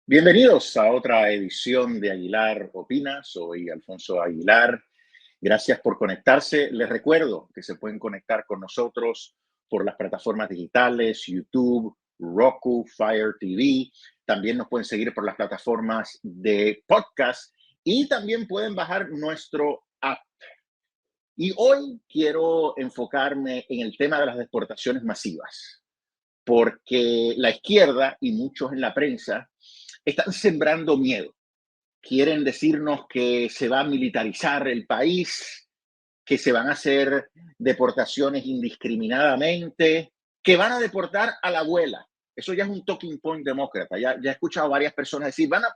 Bienvenidos a otra edición de Aguilar Opina. Soy Alfonso Aguilar. Gracias por conectarse. Les recuerdo que se pueden conectar con nosotros por las plataformas digitales, YouTube, Roku, Fire TV. También nos pueden seguir por las plataformas de podcast y también pueden bajar nuestro app. Y hoy quiero enfocarme en el tema de las deportaciones masivas, porque la izquierda y muchos en la prensa están sembrando miedo. Quieren decirnos que se va a militarizar el país, que se van a hacer deportaciones indiscriminadamente, que van a deportar a la abuela. Eso ya es un talking point demócrata. Ya he escuchado a varias personas decir, van a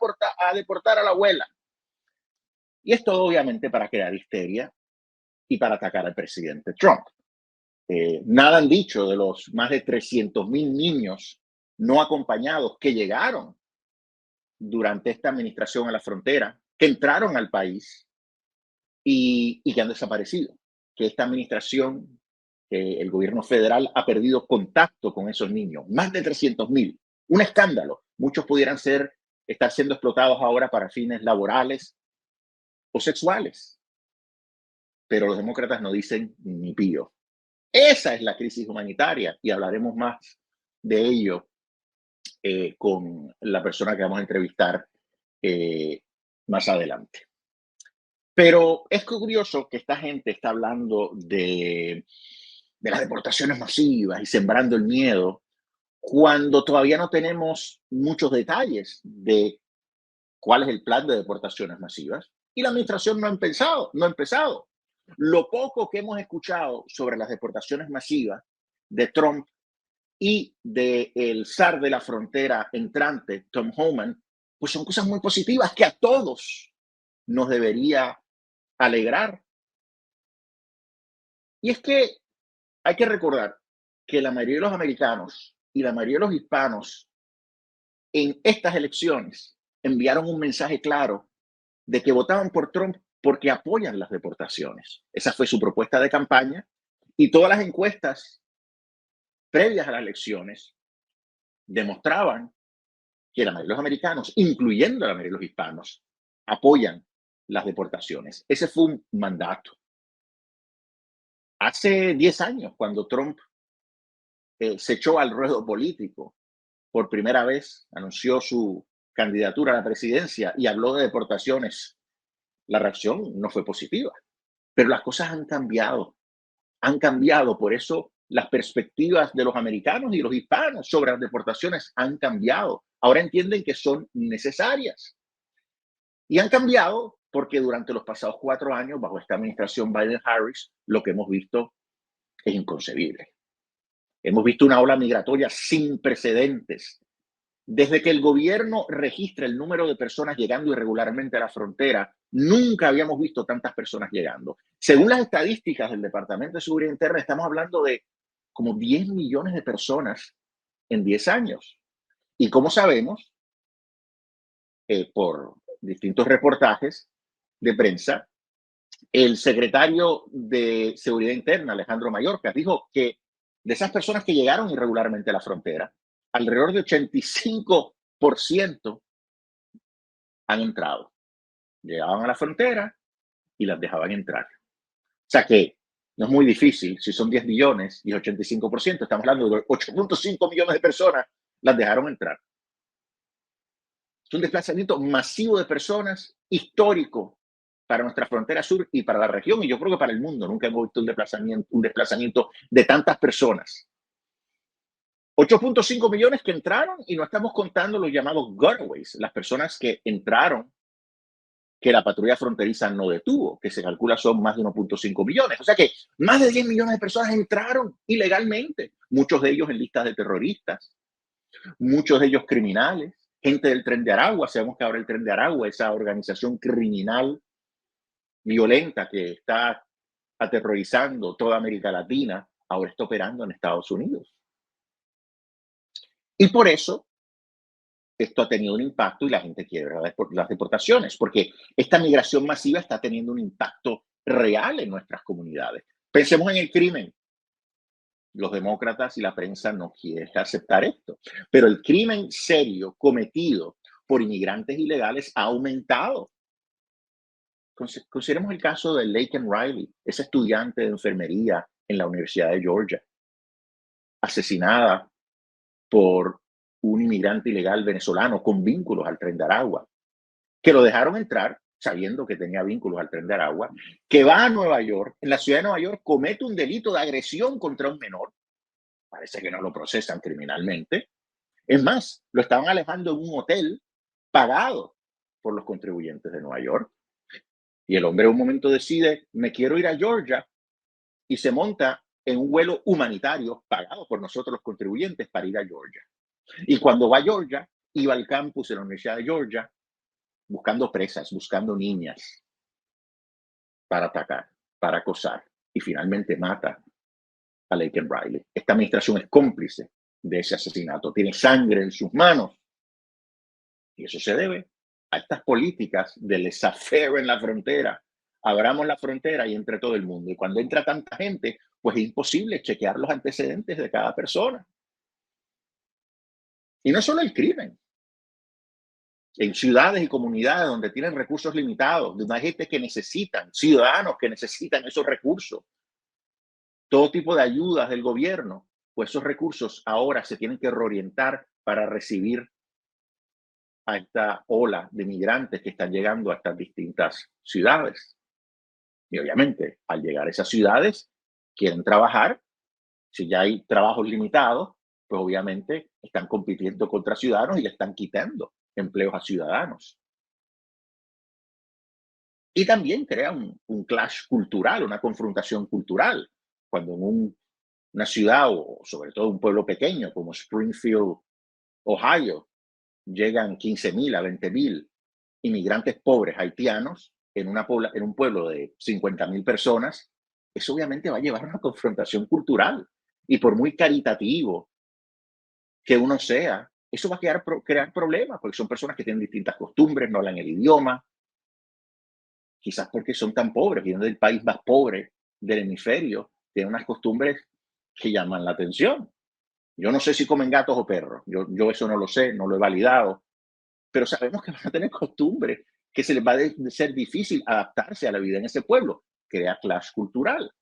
deportar a la abuela. Y esto obviamente para crear histeria y para atacar al presidente Trump. Nada han dicho de los más de 300,000 niños no acompañados que llegaron durante esta administración a la frontera, que entraron al país y que han desaparecido. Que esta administración, el gobierno federal, ha perdido contacto con esos niños. Más de 300,000. Un escándalo. Muchos pudieran estar siendo explotados ahora para fines laborales o sexuales. Pero los demócratas no dicen ni pío. Esa es la crisis humanitaria y hablaremos más de ello con la persona que vamos a entrevistar más adelante. Pero es curioso que esta gente está hablando de las deportaciones masivas y sembrando el miedo cuando todavía no tenemos muchos detalles de cuál es el plan de deportaciones masivas y la administración no ha empezado. Lo poco que hemos escuchado sobre las deportaciones masivas de Trump y del zar de la frontera entrante, Tom Homan, pues son cosas muy positivas que a todos nos debería alegrar. Y es que hay que recordar que la mayoría de los americanos y la mayoría de los hispanos en estas elecciones enviaron un mensaje claro de que votaban por Trump porque apoyan las deportaciones. Esa fue su propuesta de campaña y todas las encuestas previas a las elecciones demostraban que la mayoría de los americanos, incluyendo la mayoría de los hispanos, apoyan las deportaciones. Ese fue un mandato. Hace 10 años, cuando Trump se echó al ruedo político, por primera vez anunció su candidatura a la presidencia y habló de deportaciones, la reacción no fue positiva. Pero las cosas han cambiado. Por eso las perspectivas de los americanos y los hispanos sobre las deportaciones han cambiado. Ahora entienden que son necesarias. Y han cambiado porque durante los pasados 4 años, bajo esta administración Biden-Harris, lo que hemos visto es inconcebible. Hemos visto una ola migratoria sin precedentes. Desde que el gobierno registra el número de personas llegando irregularmente a la frontera, nunca habíamos visto tantas personas llegando. Según las estadísticas del Departamento de Seguridad Interna, estamos hablando de como 10 millones de personas en 10 años. Y como sabemos, por distintos reportajes de prensa, el secretario de Seguridad Interna, Alejandro Mayorkas, dijo que de esas personas que llegaron irregularmente a la frontera, alrededor de 85% han entrado. Llegaban a la frontera y las dejaban entrar. O sea que no es muy difícil, si son 10 millones y 85%, estamos hablando de 8.5 millones de personas, las dejaron entrar. Es un desplazamiento masivo de personas, histórico para nuestra frontera sur y para la región, y yo creo que para el mundo. Nunca hemos visto un desplazamiento de tantas personas. 8.5 millones que entraron y no estamos contando los llamados gotaways, las personas que entraron que la patrulla fronteriza no detuvo, que se calcula son más de 1.5 millones. O sea que más de 10 millones de personas entraron ilegalmente, muchos de ellos en listas de terroristas, muchos de ellos criminales, gente del Tren de Aragua. Sabemos que ahora el Tren de Aragua, esa organización criminal violenta que está aterrorizando toda América Latina, ahora está operando en Estados Unidos. Y por eso esto ha tenido un impacto y la gente quiere las deportaciones, porque esta migración masiva está teniendo un impacto real en nuestras comunidades. Pensemos en el crimen. Los demócratas y la prensa no quieren aceptar esto, pero el crimen serio cometido por inmigrantes ilegales ha aumentado. Consideremos el caso de Laken Riley, esa estudiante de enfermería en la Universidad de Georgia, asesinada por un inmigrante ilegal venezolano con vínculos al Tren de Aragua, que lo dejaron entrar sabiendo que tenía vínculos al Tren de Aragua, que va a Nueva York, en la ciudad de Nueva York comete un delito de agresión contra un menor, parece que no lo procesan criminalmente, es más, lo estaban alejando en un hotel pagado por los contribuyentes de Nueva York, y el hombre en un momento decide, me quiero ir a Georgia, y se monta en un vuelo humanitario pagado por nosotros los contribuyentes para ir a Georgia. Y cuando va a Georgia, iba al campus de la Universidad de Georgia buscando presas, buscando niñas para atacar, para acosar, y finalmente mata a Laken Riley. Esta administración es cómplice de ese asesinato, tiene sangre en sus manos, y eso se debe a estas políticas de laissez-faire en la frontera. Abramos la frontera y entre todo el mundo. Y cuando entra tanta gente, pues es imposible chequear los antecedentes de cada persona. Y no solo el crimen. En ciudades y comunidades donde tienen recursos limitados, donde hay gente que necesitan, ciudadanos que necesitan esos recursos, todo tipo de ayudas del gobierno, pues esos recursos ahora se tienen que reorientar para recibir a esta ola de migrantes que están llegando a estas distintas ciudades. Y obviamente, al llegar a esas ciudades, quieren trabajar. Si ya hay trabajos limitados, pues obviamente están compitiendo contra ciudadanos y le están quitando empleos a ciudadanos. Y también crea un clash cultural, una confrontación cultural. Cuando en una ciudad, o sobre todo un pueblo pequeño como Springfield, Ohio, llegan 15,000 a 20,000 inmigrantes pobres haitianos en un pueblo de 50,000 personas, eso obviamente va a llevar a una confrontación cultural. Y por muy caritativo que uno sea, eso va a crear problemas, porque son personas que tienen distintas costumbres, no hablan el idioma, quizás porque son tan pobres, vienen del país más pobre del hemisferio, tienen unas costumbres que llaman la atención. Yo no sé si comen gatos o perros, yo eso no lo sé, no lo he validado, pero sabemos que van a tener costumbres que se les va a ser difícil adaptarse a la vida en ese pueblo, crea clash cultural.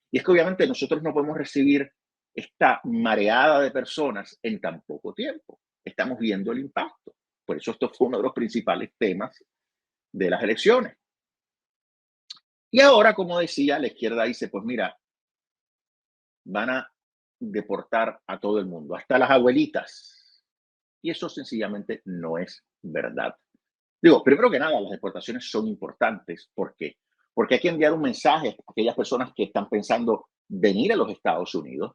Y es que obviamente nosotros no podemos recibir esta mareada de personas en tan poco tiempo. Estamos viendo el impacto. Por eso esto fue uno de los principales temas de las elecciones. Y ahora, como decía, la izquierda dice, pues mira, van a deportar a todo el mundo, hasta las abuelitas. Y eso sencillamente no es verdad. Digo, primero que nada, las deportaciones son importantes. ¿Por qué? Porque hay que enviar un mensaje a aquellas personas que están pensando venir a los Estados Unidos,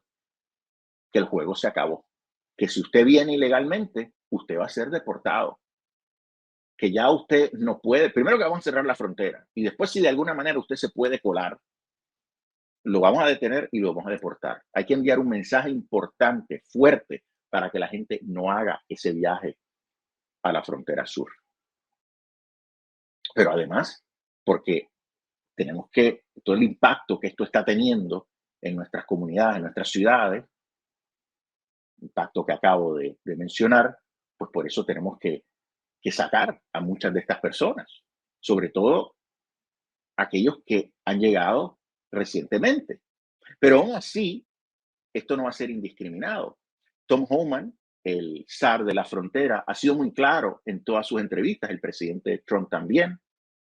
que el juego se acabó. Que si usted viene ilegalmente, usted va a ser deportado. Que ya usted no puede, primero que vamos a cerrar la frontera, y después si de alguna manera usted se puede colar, lo vamos a detener y lo vamos a deportar. Hay que enviar un mensaje importante, fuerte, para que la gente no haga ese viaje a la frontera sur. Pero además, porque tenemos que, todo el impacto que esto está teniendo en nuestras comunidades, en nuestras ciudades, impacto que acabo de mencionar, pues por eso tenemos que sacar a muchas de estas personas, sobre todo aquellos que han llegado recientemente. Pero aún así, esto no va a ser indiscriminado. Tom Homan, el zar de la frontera, ha sido muy claro en todas sus entrevistas, el presidente Trump también,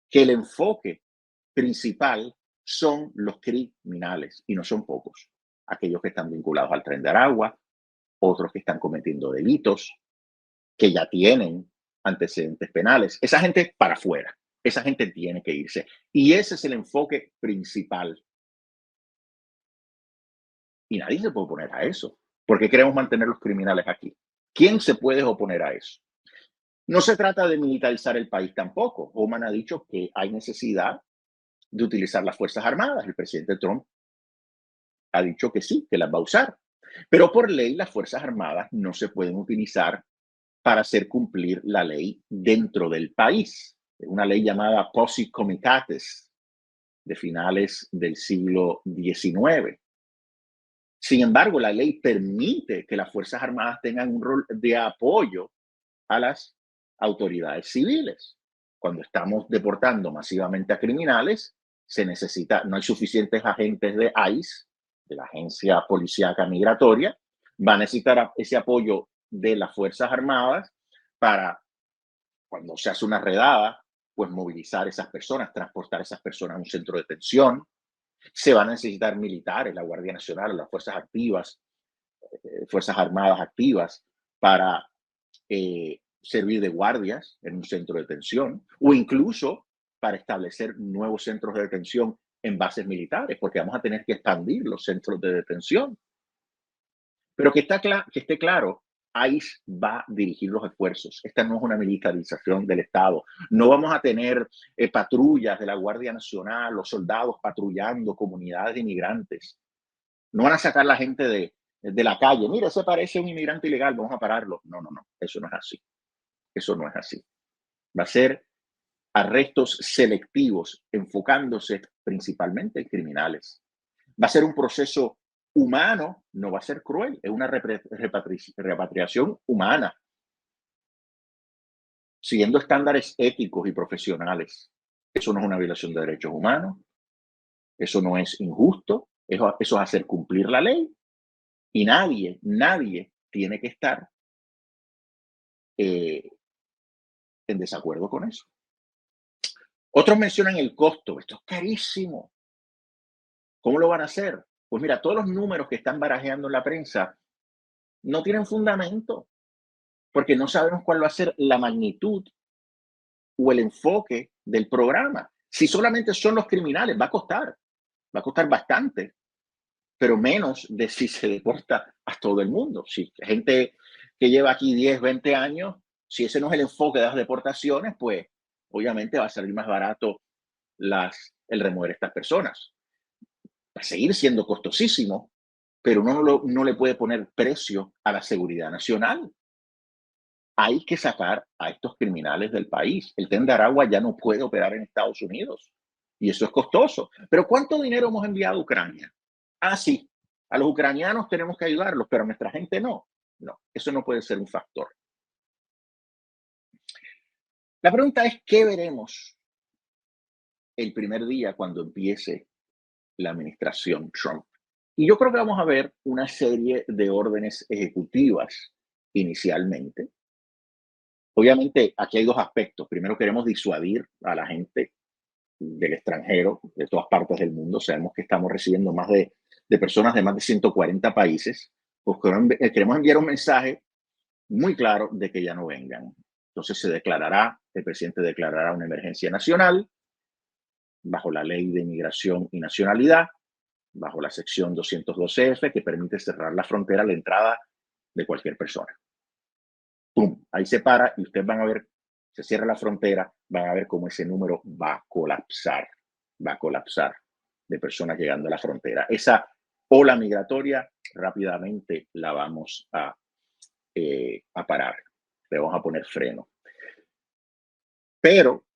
que el enfoque principal son los criminales, y no son pocos. Aquellos que están vinculados al Tren de Aragua, otros que están cometiendo delitos, que ya tienen antecedentes penales. Esa gente para afuera, esa gente tiene que irse. Y ese es el enfoque principal. Y nadie se puede oponer a eso. ¿Por qué queremos mantener los criminales aquí? ¿Quién se puede oponer a eso? No se trata de militarizar el país tampoco. Oman ha dicho que hay necesidad de utilizar las Fuerzas Armadas. El presidente Trump ha dicho que sí, que las va a usar. Pero por ley las Fuerzas Armadas no se pueden utilizar para hacer cumplir la ley dentro del país. Una ley llamada Posse Comitatus de finales del siglo XIX. Sin embargo, la ley permite que las Fuerzas Armadas tengan un rol de apoyo a las autoridades civiles. Cuando estamos deportando masivamente a criminales, no hay suficientes agentes de ICE, de la Agencia Policíaca Migratoria, va a necesitar ese apoyo de las Fuerzas Armadas para, cuando se hace una redada, pues movilizar a esas personas, transportar a esas personas a un centro de detención. Se van a necesitar militares, la Guardia Nacional, las fuerzas activas, Fuerzas Armadas activas, para servir de guardias en un centro de detención, o incluso para establecer nuevos centros de detención en bases militares, porque vamos a tener que expandir los centros de detención. Pero que esté claro, ICE va a dirigir los esfuerzos. Esta no es una militarización del Estado. No vamos a tener patrullas de la Guardia Nacional, los soldados patrullando comunidades de inmigrantes. No van a sacar la gente de la calle. Mira, ese parece un inmigrante ilegal, vamos a pararlo. No, no, no, eso no es así. Eso no es así. Va a ser arrestos selectivos, enfocándose principalmente en criminales. Va a ser un proceso humano, no va a ser cruel, es una repatriación humana, siguiendo estándares éticos y profesionales. Eso no es una violación de derechos humanos, eso no es injusto, eso es hacer cumplir la ley, y nadie tiene que estar en desacuerdo con eso. Otros mencionan el costo. Esto es carísimo. ¿Cómo lo van a hacer? Pues mira, todos los números que están barajeando en la prensa no tienen fundamento, porque no sabemos cuál va a ser la magnitud o el enfoque del programa. Si solamente son los criminales, va a costar bastante, pero menos de si se deporta a todo el mundo. Si gente que lleva aquí 10, 20 años, si ese no es el enfoque de las deportaciones, pues obviamente va a salir más barato el remover a estas personas. Va a seguir siendo costosísimo, pero uno no le puede poner precio a la seguridad nacional. Hay que sacar a estos criminales del país. El Tren de Aragua ya no puede operar en Estados Unidos y eso es costoso. Pero ¿cuánto dinero hemos enviado a Ucrania? Ah, sí, a los ucranianos tenemos que ayudarlos, pero a nuestra gente no. No, eso no puede ser un factor. La pregunta es, ¿qué veremos el primer día cuando empiece la administración Trump? Y yo creo que vamos a ver una serie de órdenes ejecutivas inicialmente. Obviamente, aquí hay dos aspectos. Primero, queremos disuadir a la gente del extranjero, de todas partes del mundo. Sabemos que estamos recibiendo de personas de más de 140 países. Pues queremos enviar un mensaje muy claro de que ya no vengan. Entonces el presidente declarará una emergencia nacional bajo la Ley de Inmigración y Nacionalidad, bajo la sección 212F, que permite cerrar la frontera a la entrada de cualquier persona. ¡Pum! Ahí se para y ustedes van a ver, se cierra la frontera, van a ver cómo ese número va a colapsar de personas llegando a la frontera. Esa ola migratoria rápidamente la vamos a parar, le vamos a poner freno. Pero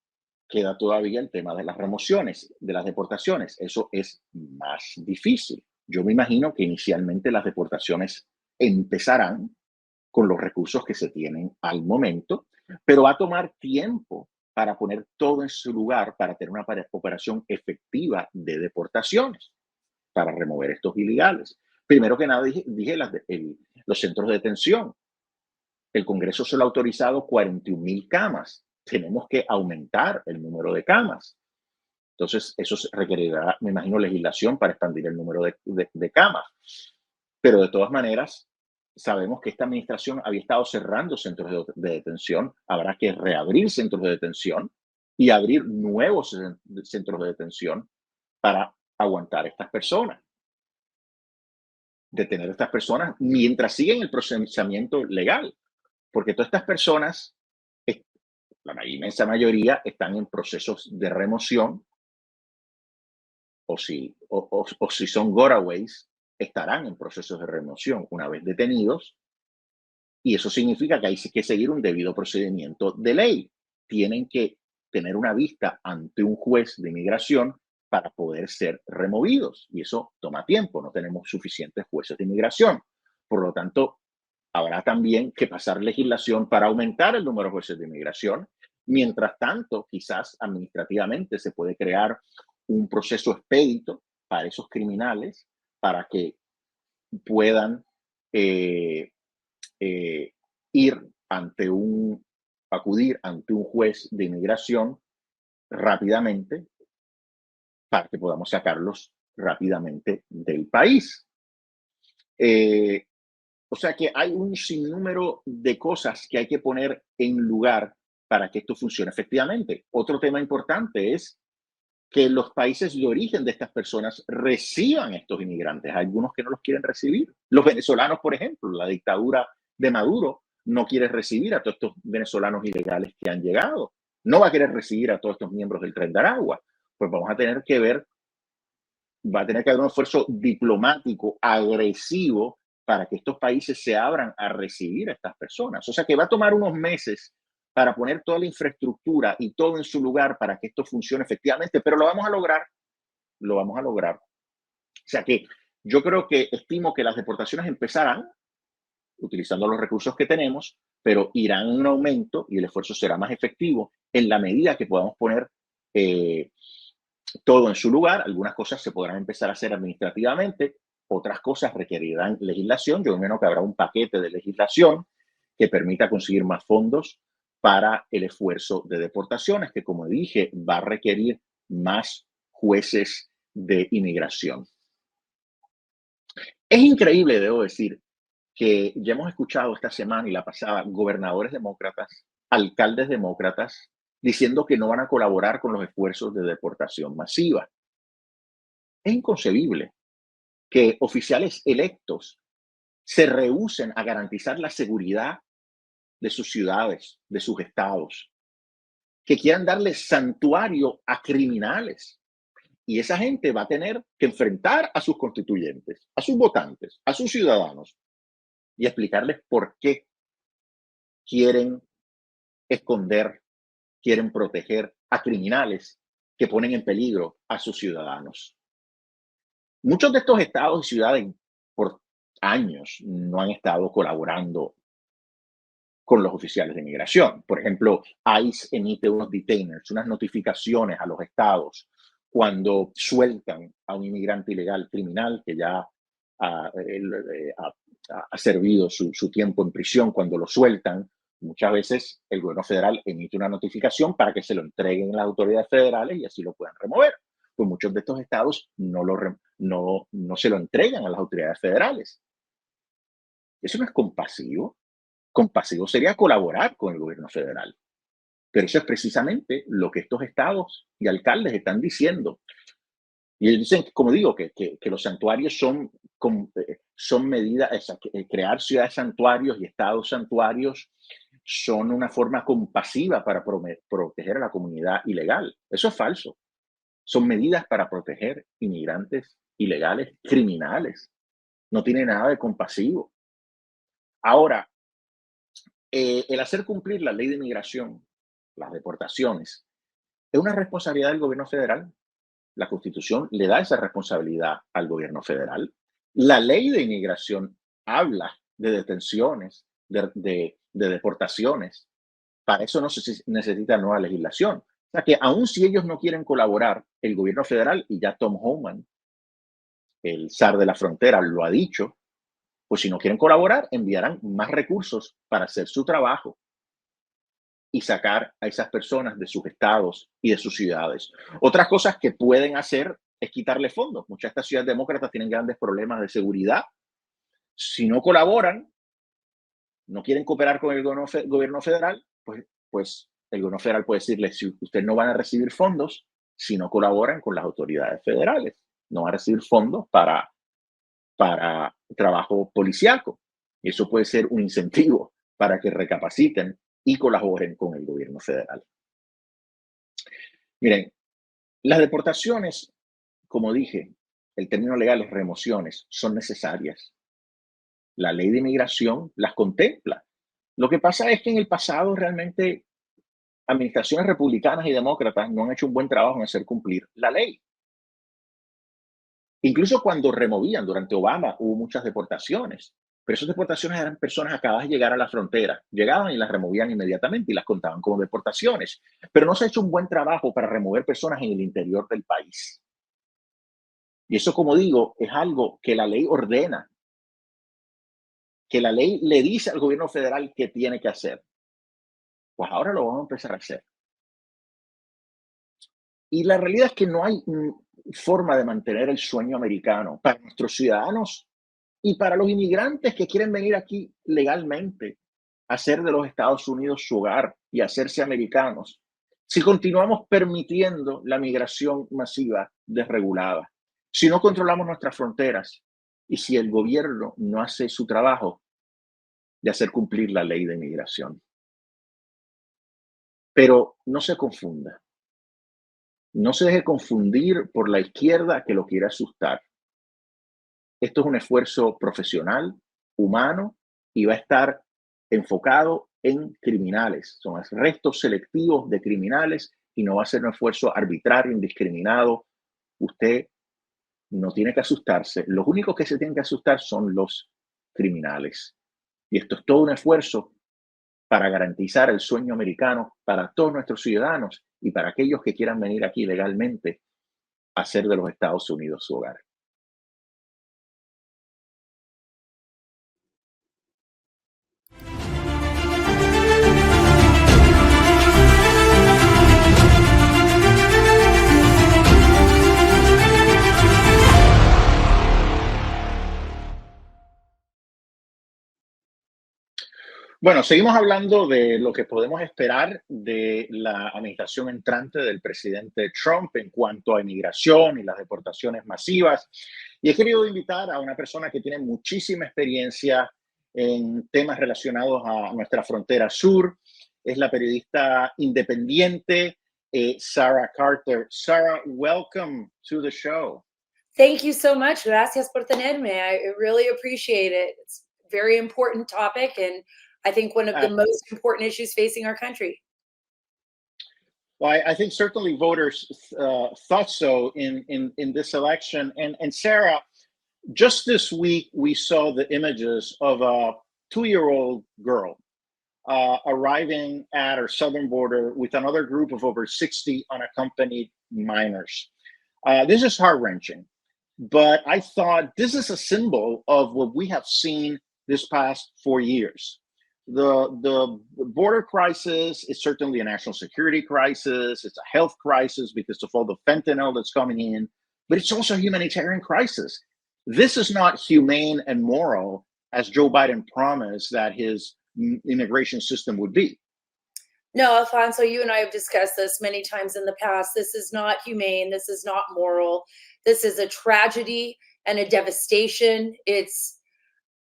queda todavía el tema de las remociones, de las deportaciones. Eso es más difícil. Yo me imagino que inicialmente las deportaciones empezarán con los recursos que se tienen al momento, pero va a tomar tiempo para poner todo en su lugar, para tener una operación efectiva de deportaciones, para remover estos ilegales. Primero que nada, dije los centros de detención. El Congreso solo ha autorizado 41,000 camas. Tenemos que aumentar el número de camas. Entonces, eso requerirá, me imagino, legislación para expandir el número de camas. Pero de todas maneras, sabemos que esta administración había estado cerrando centros de detención. Habrá que reabrir centros de detención y abrir nuevos centros de detención para aguantar a estas personas. Detener a estas personas mientras siguen el procesamiento legal. Porque todas estas personas, la inmensa mayoría, están en procesos de remoción o si son gotaways, estarán en procesos de remoción una vez detenidos, y eso significa que hay que seguir un debido procedimiento de ley. Tienen que tener una vista ante un juez de inmigración para poder ser removidos, y eso toma tiempo, no tenemos suficientes jueces de inmigración. Por lo tanto, habrá también que pasar legislación para aumentar el número de jueces de inmigración. Mientras tanto, quizás administrativamente se puede crear un proceso expedito para esos criminales para que puedan eh, eh, ir acudir ante un juez de inmigración rápidamente para que podamos sacarlos rápidamente del país. Eh, o sea que hay un sinnúmero de cosas que hay que poner en lugar para que esto funcione efectivamente. Otro tema importante es que los países de origen de estas personas reciban estos inmigrantes. Hay algunos que no los quieren recibir. Los venezolanos, por ejemplo, la dictadura de Maduro no quiere recibir a todos estos venezolanos ilegales que han llegado. No va a querer recibir a todos estos miembros del Tren de Aragua. Pues vamos a tener que ver, va a tener que haber un esfuerzo diplomático agresivo para que estos países se abran a recibir a estas personas. O sea que va a tomar unos meses para poner toda la infraestructura y todo en su lugar para que esto funcione efectivamente, pero lo vamos a lograr, lo vamos a lograr. O sea que yo creo que estimo que las deportaciones empezarán utilizando los recursos que tenemos, pero irán en un aumento y el esfuerzo será más efectivo en la medida que podamos poner todo en su lugar. Algunas cosas se podrán empezar a hacer administrativamente, otras cosas requerirán legislación. Yo imagino que habrá un paquete de legislación que permita conseguir más fondos para el esfuerzo de deportaciones, que como dije, va a requerir más jueces de inmigración. Es increíble, debo decir, que ya hemos escuchado esta semana y la pasada gobernadores demócratas, alcaldes demócratas, diciendo que no van a colaborar con los esfuerzos de deportación masiva. Es inconcebible que oficiales electos se rehúsen a garantizar la seguridad de sus ciudades, de sus estados, que quieran darle santuario a criminales. Y esa gente va a tener que enfrentar a sus constituyentes, a sus votantes, a sus ciudadanos y explicarles por qué quieren esconder, quieren proteger a criminales que ponen en peligro a sus ciudadanos. Muchos de estos estados y ciudades por años no han estado colaborando con los oficiales de inmigración. Por ejemplo, ICE emite unos detainers, unas notificaciones a los estados cuando sueltan a un inmigrante ilegal criminal que ya ha servido su tiempo en prisión. Cuando lo sueltan, muchas veces el gobierno federal emite una notificación para que se lo entreguen a las autoridades federales y así lo puedan remover. Pues muchos de estos estados no se lo entregan a las autoridades federales. Eso no es compasivo. Compasivo sería colaborar con el gobierno federal. Pero eso es precisamente lo que estos estados y alcaldes están diciendo. Y ellos dicen, como digo, que los santuarios son medidas, crear ciudades santuarios y estados santuarios son una forma compasiva para proteger a la comunidad ilegal. Eso es falso. Son medidas para proteger inmigrantes ilegales, criminales. No tiene nada de compasivo. Ahora, el hacer cumplir la ley de inmigración, las deportaciones, es una responsabilidad del gobierno federal. La Constitución le da esa responsabilidad al gobierno federal. La ley de inmigración habla de detenciones, de deportaciones. Para eso no se necesita nueva legislación. O sea que aun si ellos no quieren colaborar, el gobierno federal, y ya Tom Homan, el zar de la frontera, lo ha dicho, pues si no quieren colaborar, enviarán más recursos para hacer su trabajo y sacar a esas personas de sus estados y de sus ciudades. Otras cosas que pueden hacer es quitarle fondos. Muchas de estas ciudades demócratas tienen grandes problemas de seguridad. Si no colaboran, no quieren cooperar con el gobierno federal, pues el gobierno federal puede decirles, si ustedes no van a recibir fondos, si no colaboran con las autoridades federales, no van a recibir fondos para trabajo policíaco. Y eso puede ser un incentivo para que recapaciten y colaboren con el gobierno federal. Miren, las deportaciones, como dije, el término legal es remociones, son necesarias. La ley de inmigración las contempla. Lo que pasa es que en el pasado realmente administraciones republicanas y demócratas no han hecho un buen trabajo en hacer cumplir la ley. Incluso cuando removían, durante Obama hubo muchas deportaciones, Pero esas deportaciones eran personas acabadas de llegar a la frontera. Llegaban y las removían inmediatamente y las contaban como deportaciones. Pero no se ha hecho un buen trabajo para remover personas en el interior del país. Y eso, como digo, es algo que la ley ordena, que la ley le dice al gobierno federal que tiene que hacer. Pues ahora lo vamos a empezar a hacer. Y la realidad es que no hay forma de mantener el sueño americano para nuestros ciudadanos y para los inmigrantes que quieren venir aquí legalmente, a hacer de los Estados Unidos su hogar y hacerse americanos, si continuamos permitiendo la migración masiva desregulada, si no controlamos nuestras fronteras y si el gobierno no hace su trabajo de hacer cumplir la ley de migración. Pero no se confunda. No se deje confundir por la izquierda que lo quiere asustar. Esto es un esfuerzo profesional, humano, y va a estar enfocado en criminales. Son arrestos selectivos de criminales y no va a ser un esfuerzo arbitrario, indiscriminado. Usted no tiene que asustarse. Los únicos que se tienen que asustar son los criminales. Y esto es todo un esfuerzo para garantizar el sueño americano para todos nuestros ciudadanos y para aquellos que quieran venir aquí legalmente a hacer de los Estados Unidos su hogar. Bueno, seguimos hablando de lo que podemos esperar de la administración entrante del presidente Trump en cuanto a inmigración y las deportaciones masivas. Y he querido invitar a una persona que tiene muchísima experiencia en temas relacionados a nuestra frontera sur. Es la periodista independiente Sara Carter. Sara, welcome to the show. Thank you so much. Gracias por tenerme. I really appreciate it. It's a very important topic, and I think one of the most important issues facing our country. Well, I think certainly voters thought so in this election. And Sarah, just this week, we saw the images of a 2-year-old girl arriving at our southern border with another group of over 60 unaccompanied minors. This is heart-wrenching, but I thought this is a symbol of what we have seen this past 4 years. The border crisis is certainly a national security crisis. It's a health crisis because of all the fentanyl that's coming in, but it's also a humanitarian crisis. This is not humane and moral as Joe Biden promised that his immigration system would be. No, Alfonso, you and I have discussed this many times in the past. This is not humane. This is not moral. This is a tragedy and a devastation.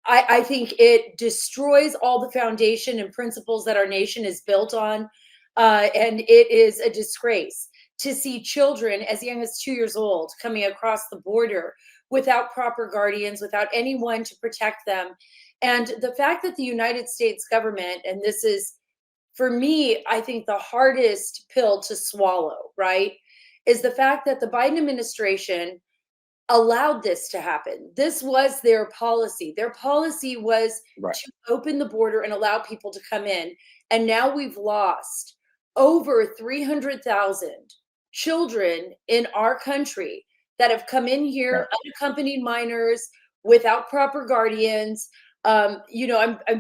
I think it destroys all the foundation and principles that our nation is built on. And it is a disgrace to see children as young as 2 years old coming across the border without proper guardians, without anyone to protect them. And the fact that the United States government, and this is, for me, I think the hardest pill to swallow, right, is the fact that the Biden administration allowed this to happen. This was their policy. Their policy was to open the border and allow people to come in. And now we've lost over 300,000 children in our country that have come in here, unaccompanied minors, without proper guardians. I'm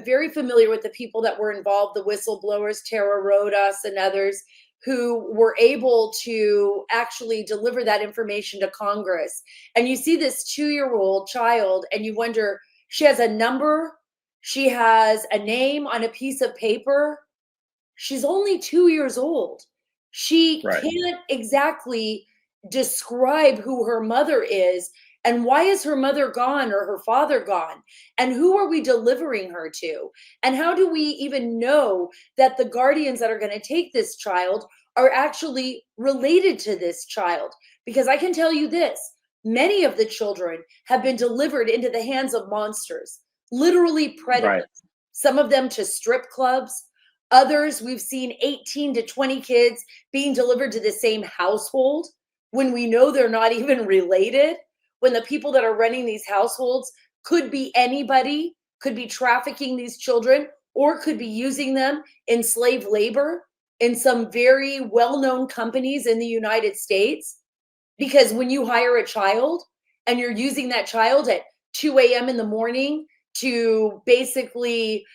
very familiar with the people that were involved, the whistleblowers, Tara Rodas and others, who were able to actually deliver that information to Congress. And you see this 2-year-old child and you wonder, she has a number, she has a name on a piece of paper. She's only 2 years old. She can't exactly describe who her mother is. And why is her mother gone or her father gone? And who are we delivering her to? And how do we even know that the guardians that are going to take this child are actually related to this child? Because I can tell you this, many of the children have been delivered into the hands of monsters, literally predators. Some of them to strip clubs. Others, we've seen 18 to 20 kids being delivered to the same household when we know they're not even related. When the people that are running these households could be anybody could be trafficking these children or could be using them in slave labor in some very well-known companies in the United States. Because when you hire a child and you're using that child at 2 a.m. in the morning to basically,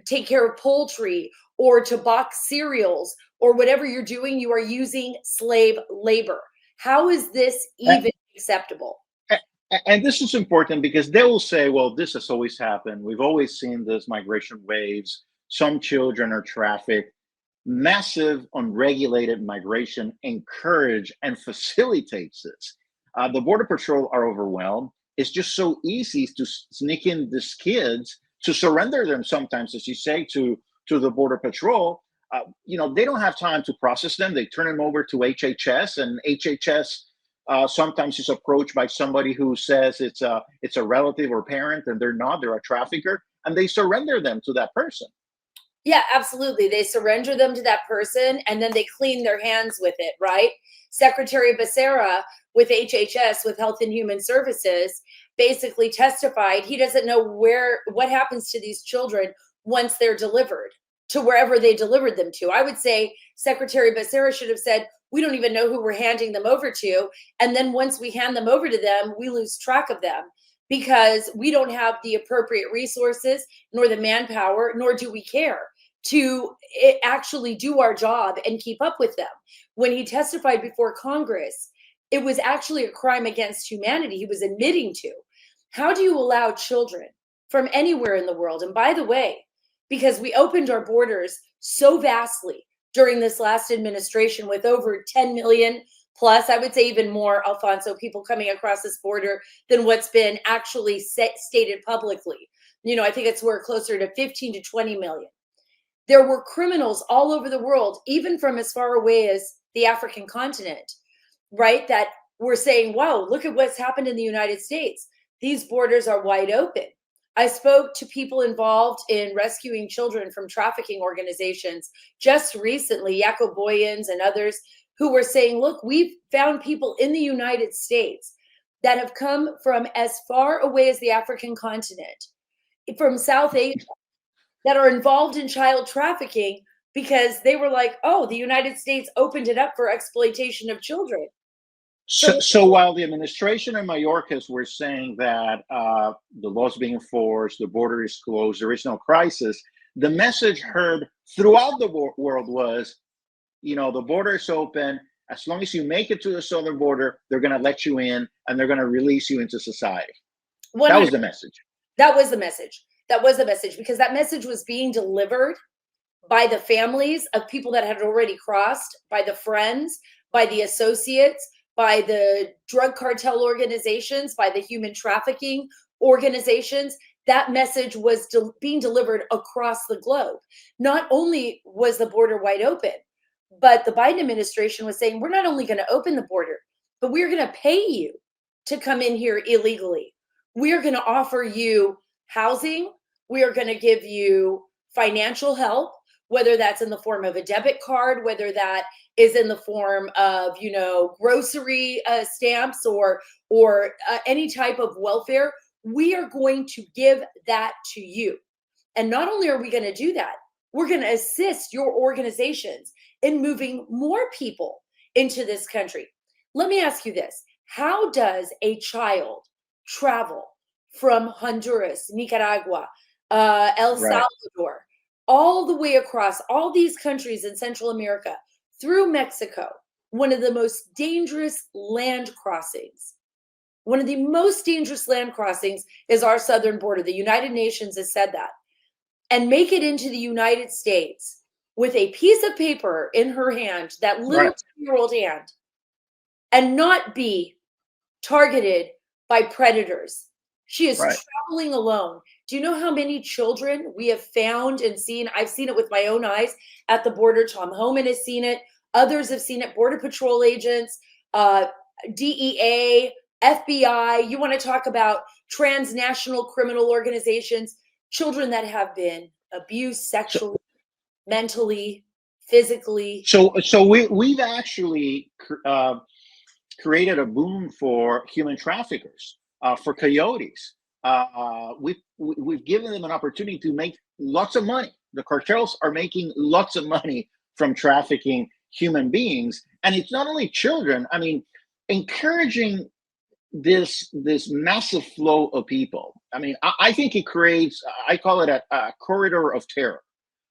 take care of poultry or to box cereals or whatever you're doing, you are using slave labor. How is this even acceptable? And this is important because they will say, well, this has always happened. We've always seen this migration waves. Some children are trafficked. Massive unregulated migration encourage and facilitates this. The Border Patrol are overwhelmed. It's just so easy to sneak in these kids, to surrender them sometimes, as you say, to the Border Patrol. They don't have time to process them. They turn them over to HHS, and HHS sometimes is approached by somebody who says it's a relative or parent, and they're not. They're a trafficker, and they surrender them to that person. Yeah, absolutely. They surrender them to that person and then they clean their hands with it, right? Secretary Becerra with HHS, with Health and Human Services, basically testified he doesn't know what happens to these children once they're delivered to wherever they delivered them to. I would say Secretary Becerra should have said, we don't even know who we're handing them over to. And then once we hand them over to them, we lose track of them because we don't have the appropriate resources, nor the manpower, nor do we care to actually do our job and keep up with them. When he testified before Congress, it was actually a crime against humanity he was admitting to. How do you allow children from anywhere in the world? And by the way, because we opened our borders so vastly during this last administration with over 10 million plus, I would say even more, Alfonso, people coming across this border than what's been actually stated publicly. I think we're closer to 15 to 20 million. There were criminals all over the world, even from as far away as the African continent, right? That were saying, wow, look at what's happened in the United States. These borders are wide open. I spoke to people involved in rescuing children from trafficking organizations just recently, Jaco Boyens and others, who were saying, look, we've found people in the United States that have come from as far away as the African continent, from South Asia, that are involved in child trafficking because they were like, oh, the United States opened it up for exploitation of children. So while the administration in Mayorkas were saying that the law's being enforced, the border is closed, there is no crisis, the message heard throughout the world was, the border is open. As long as you make it to the southern border, they're going to let you in and they're going to release you into society. 100%. That was the message. That was the message. That was the message, because that message was being delivered by the families of people that had already crossed, by the friends, by the associates, by the drug cartel organizations, by the human trafficking organizations. That message was being delivered across the globe. Not only was the border wide open, but the Biden administration was saying, we're not only going to open the border, but we're going to pay you to come in here illegally. We're going to offer you housing. We are going to give you financial help, whether that's in the form of a debit card, whether that is in the form of, grocery stamps or any type of welfare. We are going to give that to you. And not only are we going to do that, we're going to assist your organizations in moving more people into this country. Let me ask you this. How does a child travel from Honduras, Nicaragua, El Salvador, all the way across all these countries in Central America, through Mexico, one of the most dangerous land crossings? One of the most dangerous land crossings is our southern border. The United Nations has said that. And make it into the United States with a piece of paper in her hand, that little 2-year-old hand, and not be targeted by predators. She is traveling alone. Do you know how many children we have found and seen? I've seen it with my own eyes at the border. Tom Homan has seen it. Others have seen it. Border Patrol agents, DEA, FBI. You want to talk about transnational criminal organizations, children that have been abused sexually, mentally, physically. So we've actually created a boom for human traffickers, for coyotes. we've given them an opportunity to make lots of money. The cartels are making lots of money from trafficking human beings, and it's not only children. I mean, encouraging this massive flow of people. I mean, I think it creates. I call it a corridor of terror.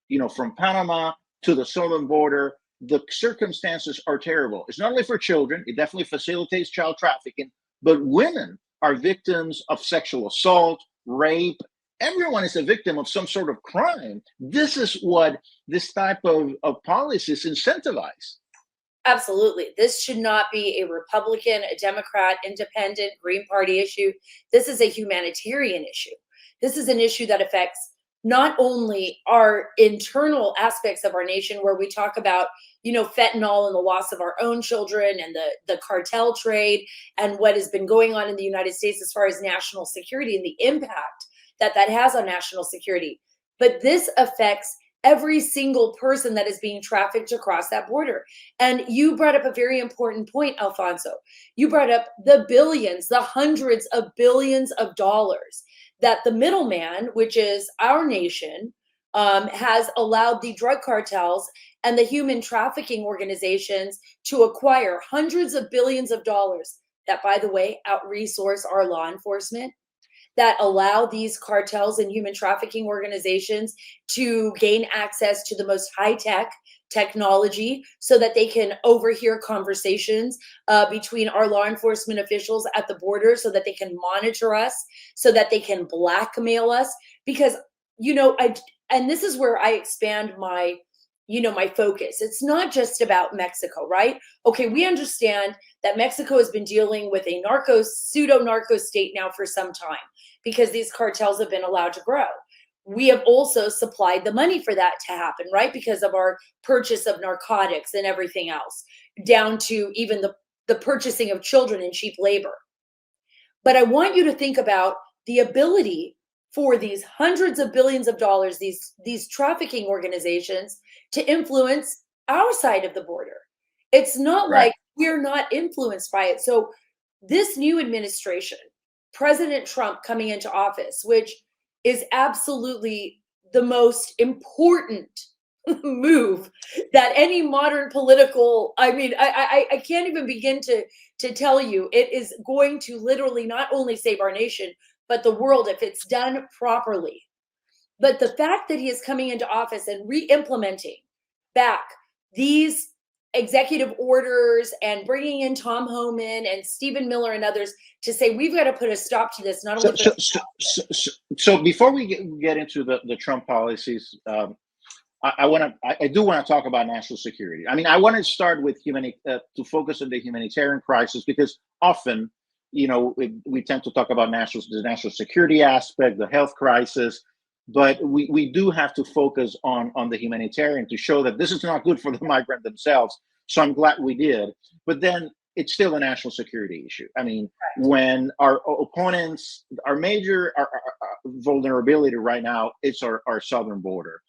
You know, from Panama to the southern border, the circumstances are terrible. It's not only for children; it definitely facilitates child trafficking, but women are victims of sexual assault, rape. Everyone is a victim of some sort of crime. This is what this type of policies incentivize. Absolutely. This should not be a Republican, a Democrat, independent, Green Party issue. This is a humanitarian issue. This is an issue that affects not only our internal aspects of our nation, where we talk about, fentanyl and the loss of our own children and the cartel trade and what has been going on in the United States as far as national security and the impact that has on national security. But this affects every single person that is being trafficked across that border. And you brought up a very important point, Alfonso. You brought up the billions, the hundreds of billions of dollars that the middleman, which is our nation, has allowed the drug cartels and the human trafficking organizations to acquire hundreds of billions of dollars that, by the way, out-resource our law enforcement, that allow these cartels and human trafficking organizations to gain access to the most high-tech technology so that they can overhear conversations between our law enforcement officials at the border, so that they can monitor us, so that they can blackmail us. Because, and this is where I expand my focus. It's not just about Mexico, right? Okay, we understand that Mexico has been dealing with a pseudo-narco state now for some time because these cartels have been allowed to grow. We have also supplied the money for that to happen, right? Because of our purchase of narcotics and everything else, down to even the purchasing of children in cheap labor. But I want you to think about the ability for these hundreds of billions of dollars, these trafficking organizations, to influence our side of the border. It's not Right. like we're not influenced by it. So this new administration, President Trump coming into office, which is absolutely the most important move that any modern political, I can't even begin to tell you. It is going to literally not only save our nation, but the world if it's done properly. But the fact that he is coming into office and re-implementing back these executive orders and bringing in Tom Homan and Stephen Miller and others to say we've got to put a stop to this. Not only so before we get into the Trump policies, I do want to talk about national security. I mean, I want to start with to focus on the humanitarian crisis, because often, we tend to talk about the national security aspect, the health crisis, but we do have to focus on the humanitarian to show that this is not good for the migrant themselves. So I'm glad we did. But then it's still a national security issue. I mean, when our opponents, our major vulnerability right now, it's our southern border.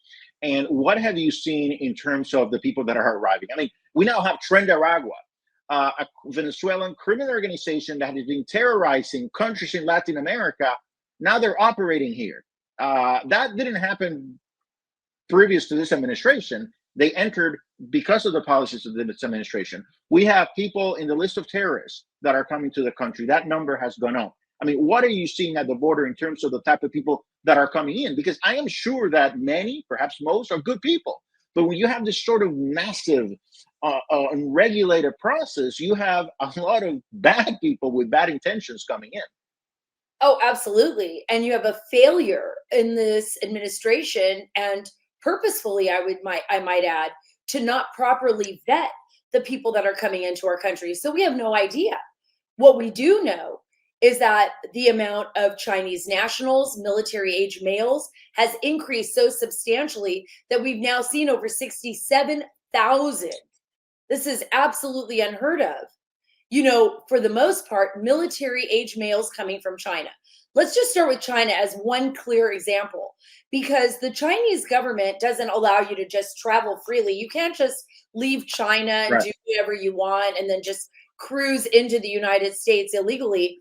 And what have you seen in terms of the people that are arriving? I mean, we now have Tren de Aragua, a Venezuelan criminal organization that has been terrorizing countries in Latin America. Now they're operating here. That didn't happen previous to this administration. They entered because of the policies of this administration. We have people in the list of terrorists that are coming to the country. That number has gone up. I mean, what are you seeing at the border in terms of the type of people that are coming in? Because I am sure that many, perhaps most, are good people. But when you have this sort of massive, unregulated process, you have a lot of bad people with bad intentions coming in. Oh, absolutely. And you have a failure in this administration, and purposefully, I might add, to not properly vet the people that are coming into our country. So we have no idea. What we do know is that the amount of Chinese nationals, military age males, has increased so substantially that we've now seen over 67,000. This is absolutely unheard of. For the most part, military age males coming from China. Let's just start with China as one clear example, because the Chinese government doesn't allow you to just travel freely. You can't just leave China and do whatever you want and then just cruise into the United States illegally.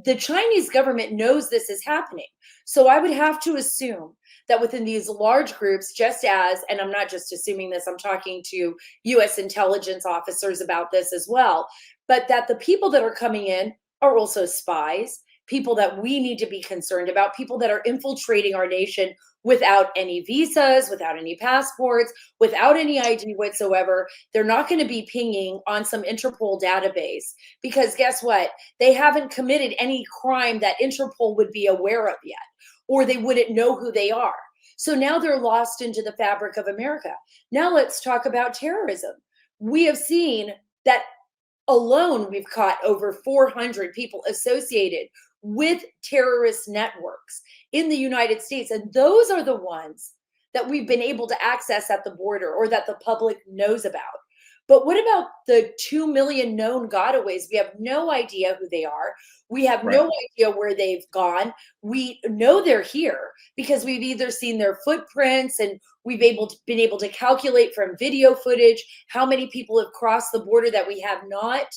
the Chinese government knows this is happening. So I would have to assume that within these large groups, just as, and I'm not just assuming this, I'm talking to US intelligence officers about this as well, but that the people that are coming in are also spies, people that we need to be concerned about, people that are infiltrating our nation without any visas, without any passports, without any ID whatsoever. They're not going to be pinging on some Interpol database because guess what? They haven't committed any crime that Interpol would be aware of yet, or they wouldn't know who they are. So now they're lost into the fabric of America. Now let's talk about terrorism. We have seen that alone, we've caught over 400 people associated with terrorist networks in the United States. And those are the ones that we've been able to access at the border or that the public knows about. But what about the 2 million known gotaways? We have no idea who they are. We have no idea where they've gone. We know they're here because we've either seen their footprints and we've been able to calculate from video footage how many people have crossed the border that we have not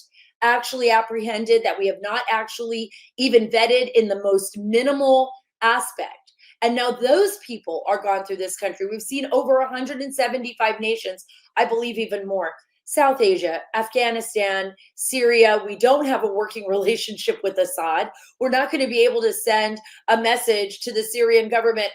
actually apprehended, that we have not actually even vetted in the most minimal aspect. And now those people are gone through this country. We've seen over 175 nations, I believe even more. South Asia, Afghanistan, Syria. We don't have a working relationship with Assad. We're not going to be able to send a message to the Syrian government.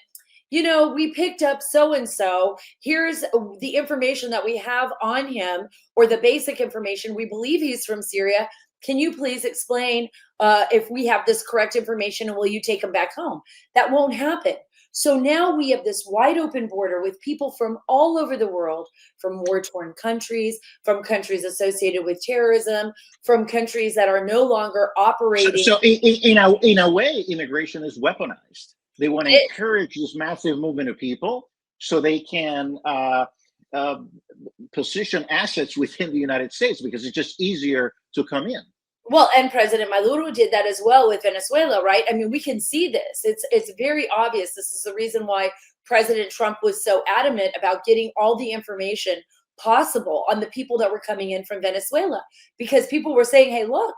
You know, we picked up so-and-so. Here's the information that we have on him, or the basic information. We believe he's from Syria. Can you please explain if we have this correct information and will you take him back home? That won't happen. So now we have this wide open border with people from all over the world, from war-torn countries, from countries associated with terrorism, from countries that are no longer operating. So in a way, immigration is weaponized. They want to encourage this massive movement of people so they can position assets within the United States because it's just easier to come in. Well, and President Maduro did that as well with Venezuela, right? I mean, we can see this. It's very obvious. This is the reason why President Trump was so adamant about getting all the information possible on the people that were coming in from Venezuela, because people were saying, hey, look,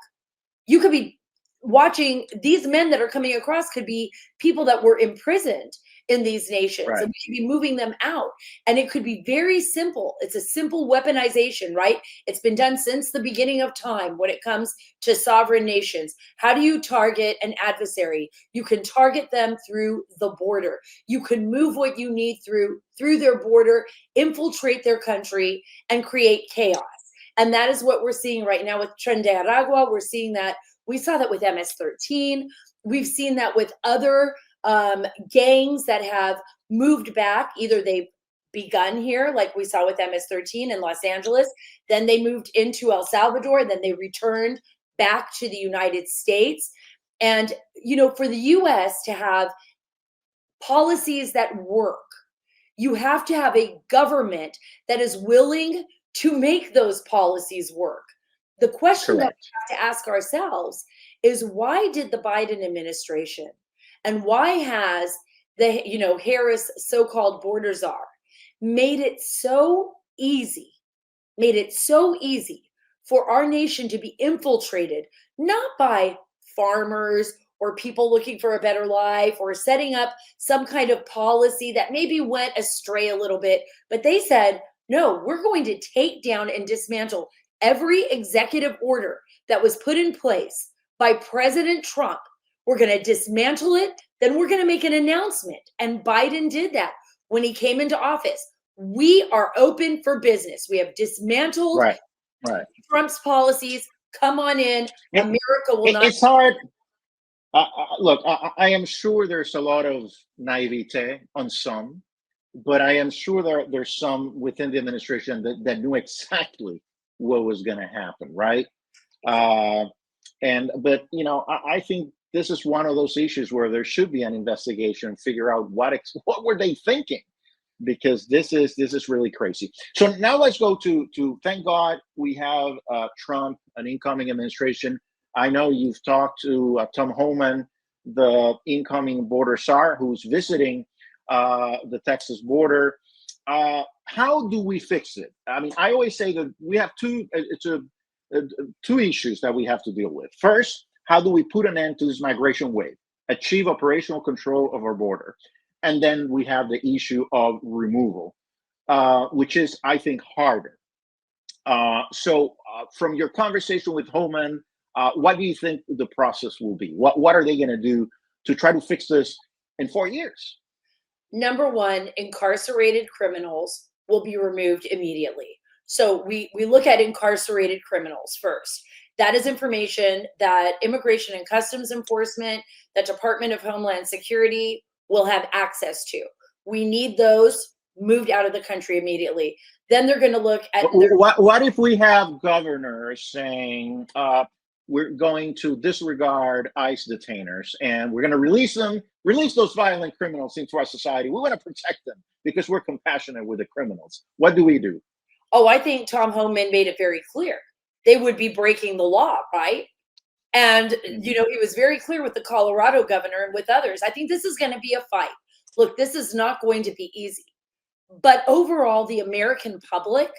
you could be watching these men that are coming across could be people that were imprisoned in these nations, and we should be moving them out. And it could be very simple. It's a simple weaponization, right? It's been done since the beginning of time when it comes to sovereign nations. How do you target an adversary? You can target them through the border. You can move what you need through their border, infiltrate their country, and create chaos. And that is what we're seeing right now with Tren de Aragua. We're seeing that. We saw that with MS-13. We've seen that with other gangs that have moved back. Either they've begun here, like we saw with MS-13 in Los Angeles, then they moved into El Salvador, then they returned back to the United States. And, you know, for the US to have policies that work, you have to have a government that is willing to make those policies work. The question that we have to ask ourselves is, why did the Biden administration and why has the, you know, Harris so-called border czar made it so easy for our nation to be infiltrated, not by farmers or people looking for a better life or setting up some kind of policy that maybe went astray a little bit, but they said, no, we're going to take down and dismantle every executive order that was put in place by President Trump. We're going to dismantle it. Then we're going to make an announcement. And Biden did that when he came into office. We are open for business. We have dismantled Trump's policies. Come on in. America will not. It's hard. Look, I am sure there's a lot of naivete on some, but I am sure there's some within the administration that knew exactly what was going to happen, right? But you know, I think this is one of those issues where there should be an investigation, figure out what were they thinking, because this is really crazy. So now let's go to thank God we have Trump, an incoming administration. I know you've talked to Tom Homan, the incoming border czar, who's visiting the Texas border. How do we fix it? I mean, I always say that we have two issues that we have to deal with. First, how do we put an end to this migration wave, achieve operational control of our border? And then we have the issue of removal, which is, I think, harder. So from your conversation with Homan, what do you think the process will be? What are they going to do to try to fix this in 4 years? Number one, incarcerated criminals will be removed immediately. So we look at incarcerated criminals first. That is information that Immigration and Customs Enforcement, the Department of Homeland Security will have access to. We need those moved out of the country immediately. Then they're going to look at what if we have governors saying we're going to disregard ICE detainers and we're going to release those violent criminals into our society. We want to protect them because we're compassionate with the criminals. What do we do? Oh, I think Tom Homan made it very clear. They would be breaking the law, right? And, he was very clear with the Colorado governor and with others. I think this is going to be a fight. Look, this is not going to be easy. But overall, the American public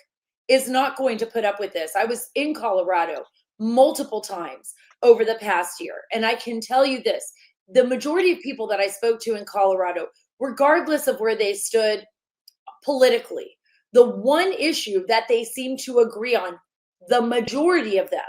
is not going to put up with this. I was in Colorado multiple times over the past year. And I can tell you this, the majority of people that I spoke to in Colorado, regardless of where they stood politically, the one issue that they seemed to agree on, the majority of them,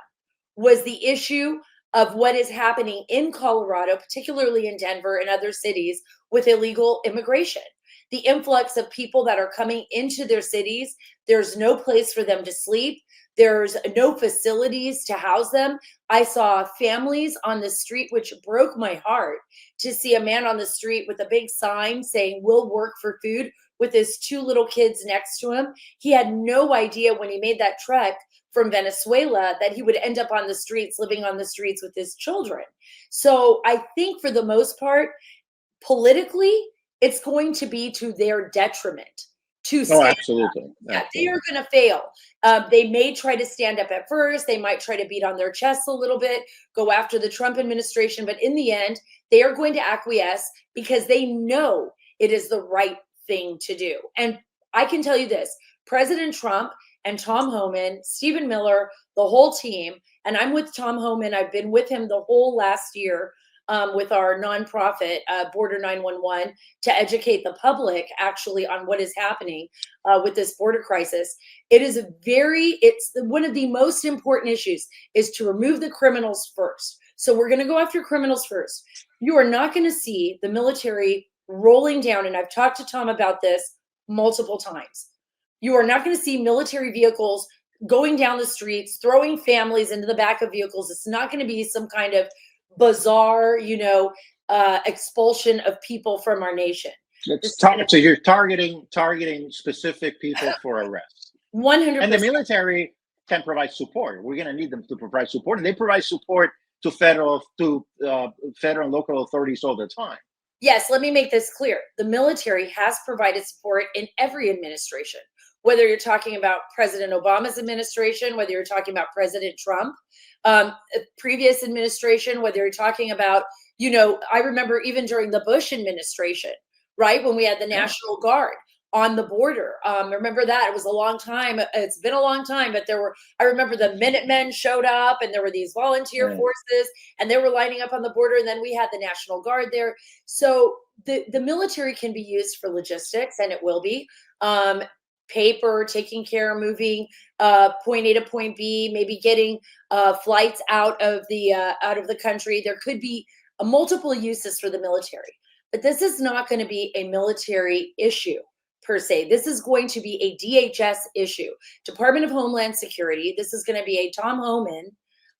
was the issue of what is happening in Colorado, particularly in Denver and other cities, with illegal immigration. The influx of people that are coming into their cities, there's no place for them to sleep. There's no facilities to house them. I saw families on the street, which broke my heart to see a man on the street with a big sign saying, "We'll work for food," with his 2 little kids next to him. He had no idea when he made that trek from Venezuela that he would end up on the streets, living on the streets with his children. So I think for the most part, politically, it's going to be to their detriment to stand up. Absolutely. Yeah, they are going to fail. They may try to stand up at first. They might try to beat on their chests a little bit, go after the Trump administration. But in the end, they are going to acquiesce because they know it is the right thing to do. And I can tell you this, President Trump and Tom Homan, Stephen Miller, the whole team, and I'm with Tom Homan. I've been with him the whole last year with our nonprofit, Border 911, to educate the public actually on what is happening with this border crisis. It's one of the most important issues is to remove the criminals first. So we're going to go after criminals first. You are not going to see the military rolling down, and I've talked to Tom about this multiple times. You are not going to see military vehicles going down the streets, throwing families into the back of vehicles. It's not going to be some kind of bizarre, expulsion of people from our nation. So you're targeting specific people for arrest. 100%. And the military can provide support. We're going to need them to provide support, and they provide support to federal and local authorities all the time. Yes, let me make this clear. The military has provided support in every administration, whether you're talking about President Obama's administration, whether you're talking about President Trump, previous administration, whether you're talking about, I remember even during the Bush administration, right, when we had the National Guard on the border. Remember that? It was a long time. It's been a long time, but I remember the Minutemen showed up and there were these volunteer forces and they were lining up on the border. And then we had the National Guard there. So the military can be used for logistics, and it will be. Paper, taking care of moving point A to point B, maybe getting flights out of the country. There could be multiple uses for the military, but this is not going to be a military issue per se. This is going to be a DHS issue, Department of Homeland Security. This is going to be a Tom Homan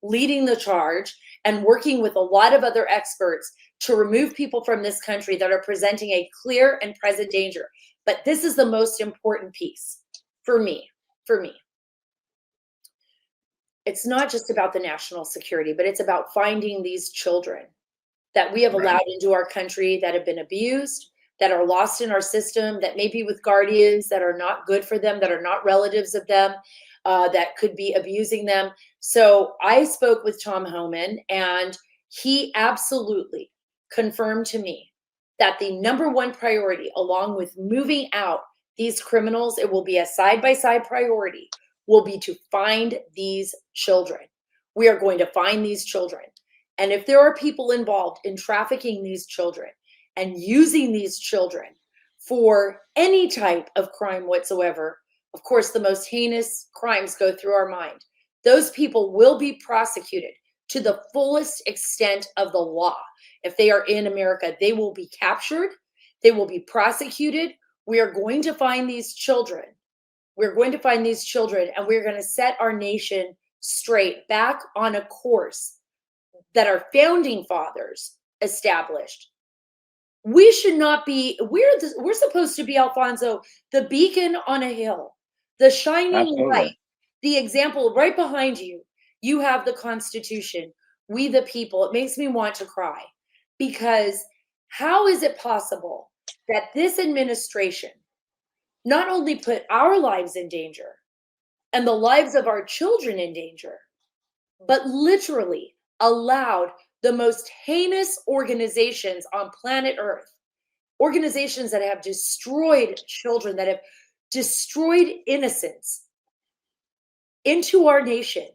leading the charge and working with a lot of other experts to remove people from this country that are presenting a clear and present danger. But this is the most important piece for me. It's not just about the national security, but it's about finding these children that we have allowed into our country that have been abused, that are lost in our system, that may be with guardians that are not good for them, that are not relatives of them, that could be abusing them. So I spoke with Tom Homan, and he absolutely confirmed to me that the number one priority, along with moving out these criminals, it will be a side-by-side priority, will be to find these children. We are going to find these children. And if there are people involved in trafficking these children and using these children for any type of crime whatsoever, of course, the most heinous crimes go through our mind. Those people will be prosecuted to the fullest extent of the law. If they are in America, they will be captured. They will be prosecuted. We are going to find these children. We're going to find these children, and we're going to set our nation straight back on a course that our founding fathers established. We should not be, we're supposed to be, Alfonso, the beacon on a hill, the shining Absolutely. light, the example. Right behind you, you have the Constitution, we the people. It makes me want to cry, because how is it possible that this administration not only put our lives in danger and the lives of our children in danger, but literally allowed the most heinous organizations on planet Earth, organizations that have destroyed children, that have destroyed innocence, into our nation,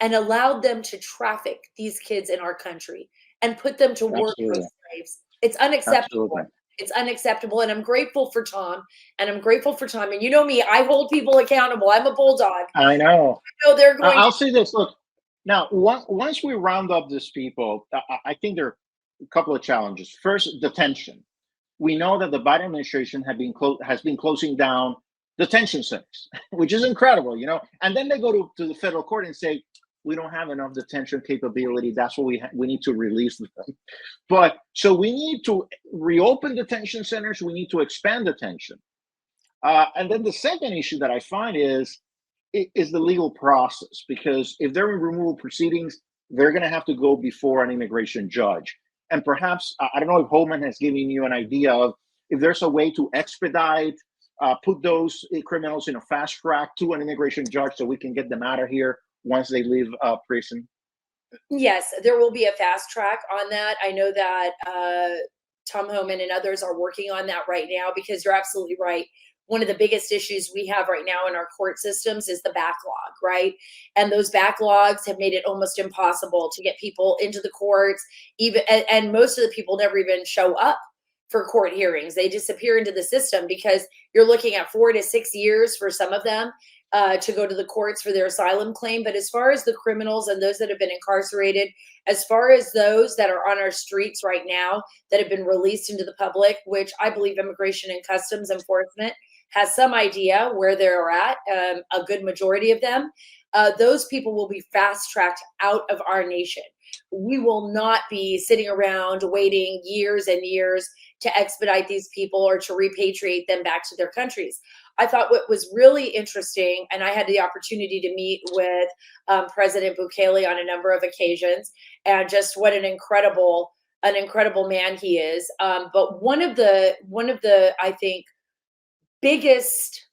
and allowed them to traffic these kids in our country and put them to work as Absolutely. slaves. It's unacceptable. Absolutely. It's unacceptable. And I'm grateful for Tom. And I'm grateful for Tom. And you know me, I hold people accountable. I'm a bulldog. I know. I know they're going I'll say this. Look, now, once we round up these people, I think there are a couple of challenges. First, detention. We know that the Biden administration has been closing down detention centers, which is incredible, you know. And then they go to the federal court and say, we don't have enough detention capability. That's what we need to release them. But so we need to reopen detention centers. We need to expand detention. And then the second issue that I find is the legal process, because if they're in removal proceedings, they're going to have to go before an immigration judge. And perhaps, I don't know if Holman has given you an idea of if there's a way to expedite, put those criminals in a fast track to an immigration judge so we can get them out of here once they leave prison. Yes, there will be a fast track on that. I know that Tom Homan and others are working on that right now, because you're absolutely right. One of the biggest issues we have right now in our court systems is the backlog, right? And those backlogs have made it almost impossible to get people into the courts, even, and most of the people never even show up for court hearings. They disappear into the system, because you're looking at 4 to 6 years for some of them to go to the courts for their asylum claim. But as far as the criminals and those that have been incarcerated, as far as those that are on our streets right now that have been released into the public, which I believe Immigration and Customs Enforcement has some idea where they're at, a good majority of them, those people will be fast-tracked out of our nation. We will not be sitting around waiting years and years to expedite these people or to repatriate them back to their countries. I thought what was really interesting, and I had the opportunity to meet with President Bukele on a number of occasions, and just what an incredible man he is. But one of the I think biggest,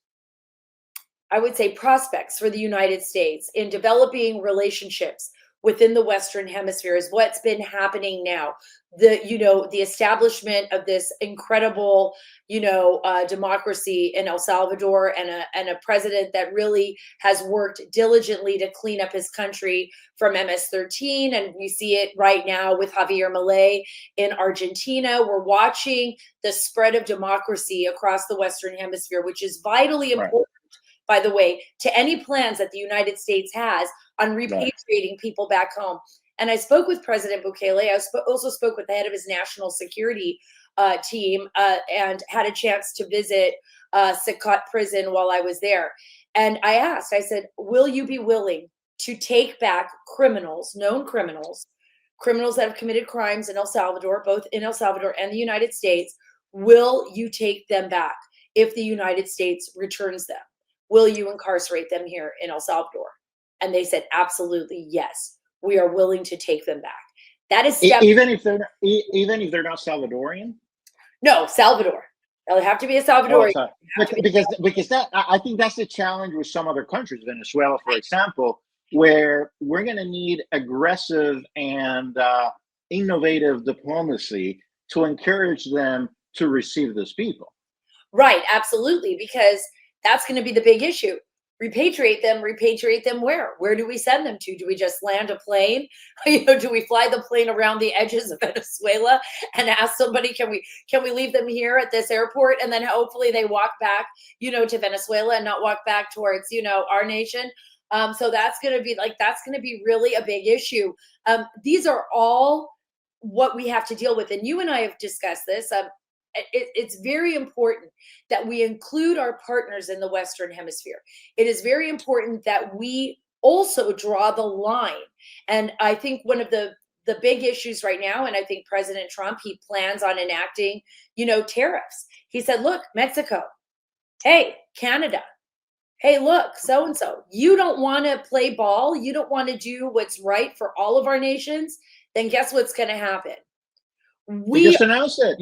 I would say, prospects for the United States in developing relationships within the Western Hemisphere is what's been happening now. The establishment of this incredible, democracy in El Salvador, and a president that really has worked diligently to clean up his country from MS-13. And we see it right now with Javier Milei in Argentina. We're watching the spread of democracy across the Western Hemisphere, which is vitally important, by the way, to any plans that the United States has on repatriating people back home. And I spoke with President Bukele. I also spoke with the head of his national security team, and had a chance to visit Sakot prison while I was there. And I said, will you be willing to take back criminals, known criminals that have committed crimes in El Salvador, both in El Salvador and the United States? Will you take them back if the United States returns them? Will you incarcerate them here in El Salvador? And they said, absolutely, yes. We are willing to take them back. That is even if they're not Salvadorian. No, Salvador. They'll have to be a Salvadorian. Because that, I think that's the challenge with some other countries, Venezuela, for example, where we're going to need aggressive and innovative diplomacy to encourage them to receive those people. Right, absolutely, because that's going to be the big issue. repatriate them where? Where do we send them to? Do we just land a plane? Do we fly the plane around the edges of Venezuela and ask somebody, can we leave them here at this airport? And then hopefully they walk back, to Venezuela and not walk back towards, our nation. So that's going to be really a big issue. These are all what we have to deal with. And you and I have discussed this. It's very important that we include our partners in the Western Hemisphere. It is very important that we also draw the line. And I think one of the big issues right now, and I think President Trump, he plans on enacting, tariffs. He said, look, Mexico, hey, Canada, hey, look, so-and-so, you don't want to play ball, you don't want to do what's right for all of our nations, then guess what's going to happen? We just announced it,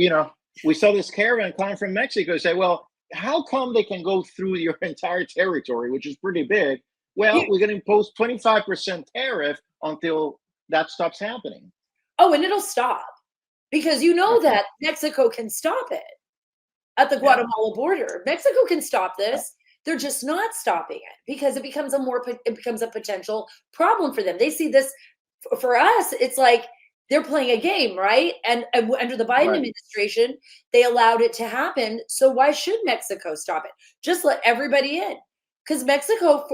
we saw this caravan coming from Mexico. Say, well, how come they can go through your entire territory, which is pretty big? Well, we're going to impose 25% tariff until that stops happening. Oh, and it'll stop because that Mexico can stop it at the Guatemala border. Mexico can stop this. They're just not stopping it because it becomes a potential problem for them. They see this. For us, it's like they're playing a game, right? And under the Biden administration, they allowed it to happen. So why should Mexico stop it? Just let everybody in. Because Mexico,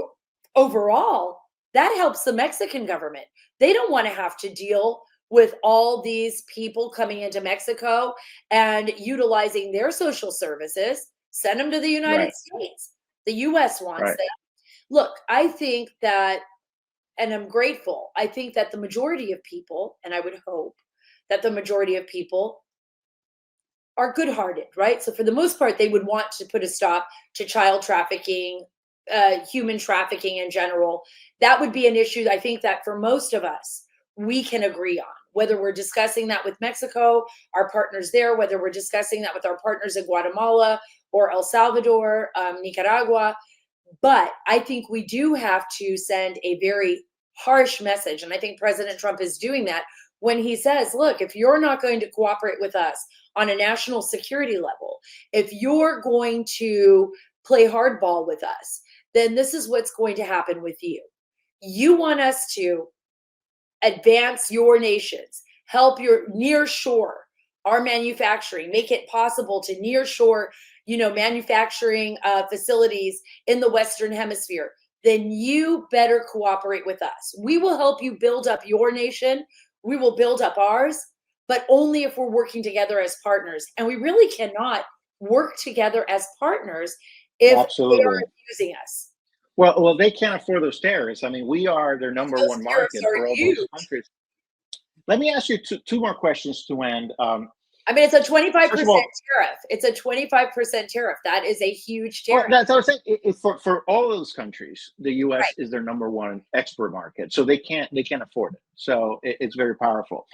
overall, that helps the Mexican government. They don't want to have to deal with all these people coming into Mexico and utilizing their social services. Send them to the United States. The U.S. wants that. Look, I think that, and I'm grateful, I think that the majority of people, and I would hope that the majority of people are good-hearted, right? So for the most part, they would want to put a stop to child trafficking, human trafficking in general. That would be an issue, I think, that for most of us, we can agree on. Whether we're discussing that with Mexico, our partners there, whether we're discussing that with our partners in Guatemala or El Salvador, Nicaragua. But I think we do have to send a very harsh message. And I think President Trump is doing that when he says, look, if you're not going to cooperate with us on a national security level, if you're going to play hardball with us, then this is what's going to happen with you. You want us to advance your nations, help your near shore, our manufacturing, make it possible to near shore, manufacturing facilities in the Western Hemisphere, then you better cooperate with us. We will help you build up your nation. We will build up ours, but only if we're working together as partners. And we really cannot work together as partners if they are using us. Well, they can't afford those tariffs. I mean, we are their number one market for all those countries. Let me ask you two more questions to end. It's a 25% tariff. It's a 25% tariff. That is a huge tariff. Well, that's what I'm saying. For all those countries, the U.S. is their number one export market, so they can't afford it. So it's very powerful.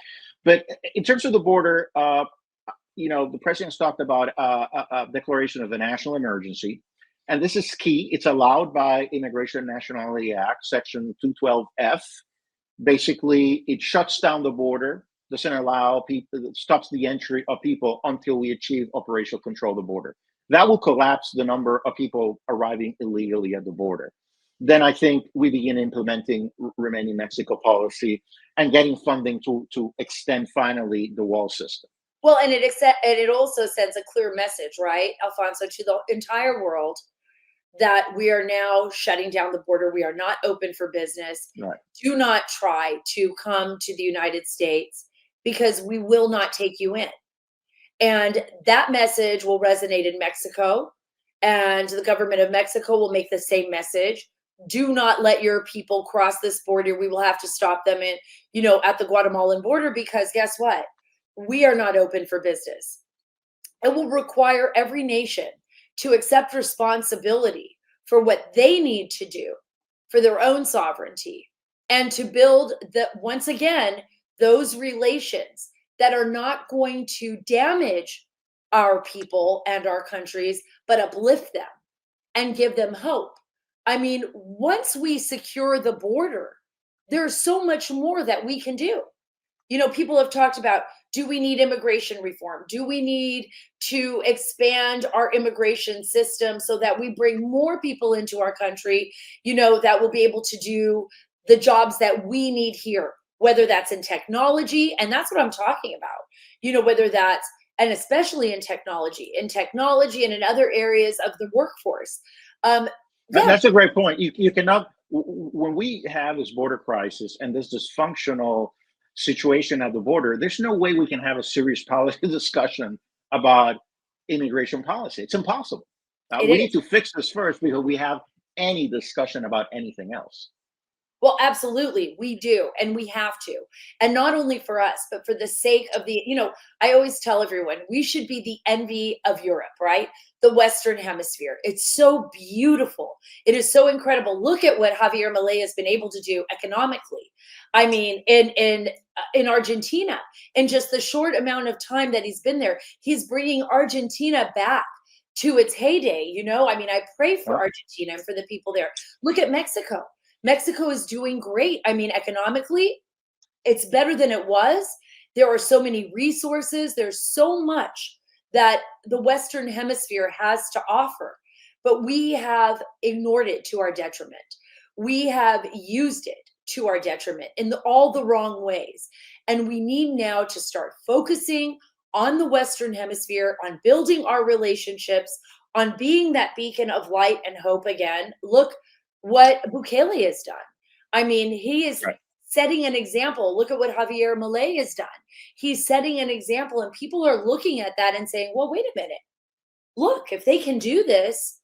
But in terms of the border, the president's talked about a declaration of a national emergency, and this is key. It's allowed by Immigration and Nationality Act, Section 212F. Basically, it shuts down the border. Doesn't allow people, stops the entry of people until we achieve operational control of the border. That will collapse the number of people arriving illegally at the border. Then I think we begin implementing Remain in Mexico policy and getting funding to extend finally the wall system. Well, and it also sends a clear message, right, Alfonso, to the entire world that we are now shutting down the border. We are not open for business. Right. Do not try to come to the United States, because we will not take you in. And that message will resonate in Mexico, and the government of Mexico will make the same message. Do not let your people cross this border. We will have to stop them at the Guatemalan border, because guess what? We are not open for business. It will require every nation to accept responsibility for what they need to do for their own sovereignty, and to build once again, those relations that are not going to damage our people and our countries, but uplift them and give them hope. I mean, once we secure the border, there's so much more that we can do. People have talked about, do we need immigration reform? Do we need to expand our immigration system so that we bring more people into our country, that will be able to do the jobs that we need here, whether that's in technology, and that's what I'm talking about, whether that's, and especially in technology and in other areas of the workforce. Yeah. That's a great point. You cannot, when we have this border crisis and this dysfunctional situation at the border, there's no way we can have a serious policy discussion about immigration policy. It's impossible. We need to fix this first before we have any discussion about anything else. Well, absolutely. We do. And we have to. And not only for us, but for the sake of I always tell everyone, we should be the envy of Europe, right? The Western Hemisphere. It's so beautiful. It is so incredible. Look at what Javier Milei has been able to do economically. I mean, in Argentina, in just the short amount of time that he's been there, he's bringing Argentina back to its heyday. I mean, I pray for Argentina and for the people there. Look at Mexico. Mexico is doing great. I mean, economically, it's better than it was. There are so many resources. There's so much that the Western Hemisphere has to offer, but we have ignored it to our detriment. We have used it to our detriment in all the wrong ways. And we need now to start focusing on the Western Hemisphere, on building our relationships, on being that beacon of light and hope again. Look what Bukele has done. I mean, he is setting an example. Look at what Javier Milei has done. He's setting an example, and people are looking at that and saying, well, wait a minute. Look, if they can do this,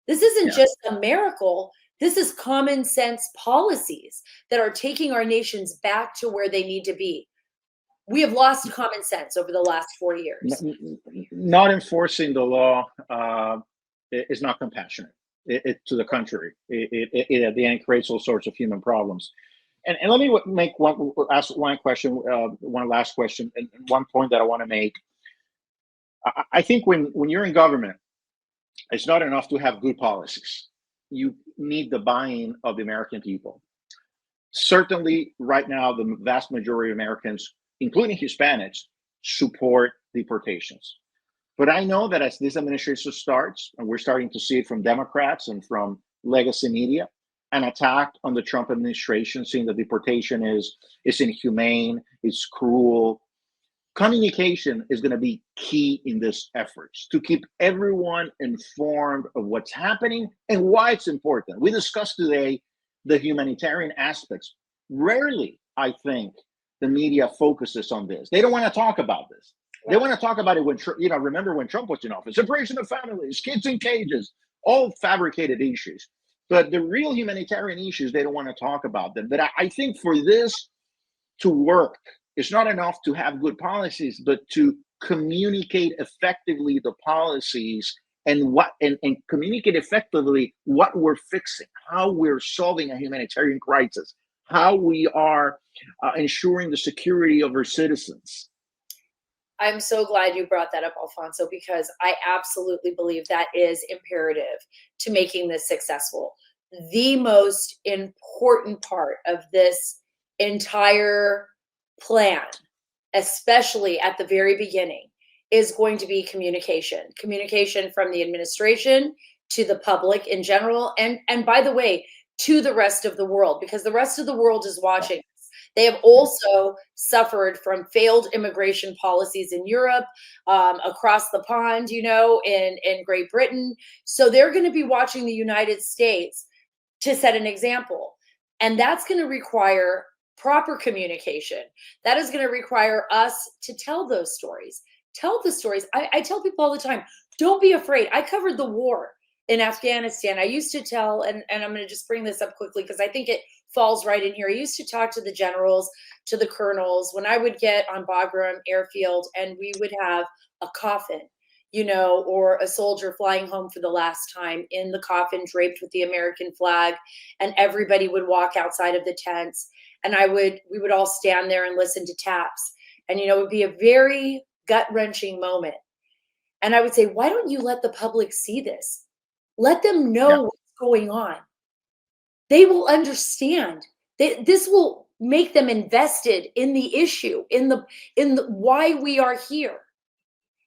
this isn't just a miracle. This is common sense policies that are taking our nations back to where they need to be. We have lost common sense over the last 4 years. Not enforcing the law is not compassionate. To the contrary, it at the end creates all sorts of human problems. And let me ask one question, one last question, and one point that I want to make. I think when you're in government, it's not enough to have good policies. You need the buy-in of the American people. Certainly, right now, the vast majority of Americans, including Hispanics, support deportations. But I know that as this administration starts, and we're starting to see it from Democrats and from legacy media, an attack on the Trump administration, saying that deportation is inhumane, it's cruel. Communication is going to be key in this efforts to keep everyone informed of what's happening and why it's important. We discussed today the humanitarian aspects. Rarely, I think, the media focuses on this. They don't want to talk about this. They want to talk about it when, remember when Trump was in office, separation of families, kids in cages, all fabricated issues. But the real humanitarian issues, they don't want to talk about them. But I think for this to work, it's not enough to have good policies, but to communicate effectively the policies and communicate effectively what we're fixing, how we're solving a humanitarian crisis, how we are ensuring the security of our citizens. I'm so glad you brought that up, Alfonso, because I absolutely believe that is imperative to making this successful. The most important part of this entire plan, especially at the very beginning, is going to be communication from the administration to the public in general. And by the way, to the rest of the world, because the rest of the world is watching. They have also suffered from failed immigration policies in Europe, across the pond, in Great Britain. So they're going to be watching the United States to set an example. And that's going to require proper communication. That is going to require us to tell those stories. Tell the stories. I tell people all the time, don't be afraid. I covered the war in Afghanistan. I used to tell, and I'm going to just bring this up quickly because I think it falls right in here. I used to talk to the generals, to the colonels, when I would get on Bagram airfield and we would have a coffin, or a soldier flying home for the last time in the coffin draped with the American flag, and everybody would walk outside of the tents, and we would all stand there and listen to taps. And, it would be a very gut-wrenching moment. And I would say, why don't you let the public see this? Let them know what's going on. They will understand. This will make them invested in the issue, in the why we are here.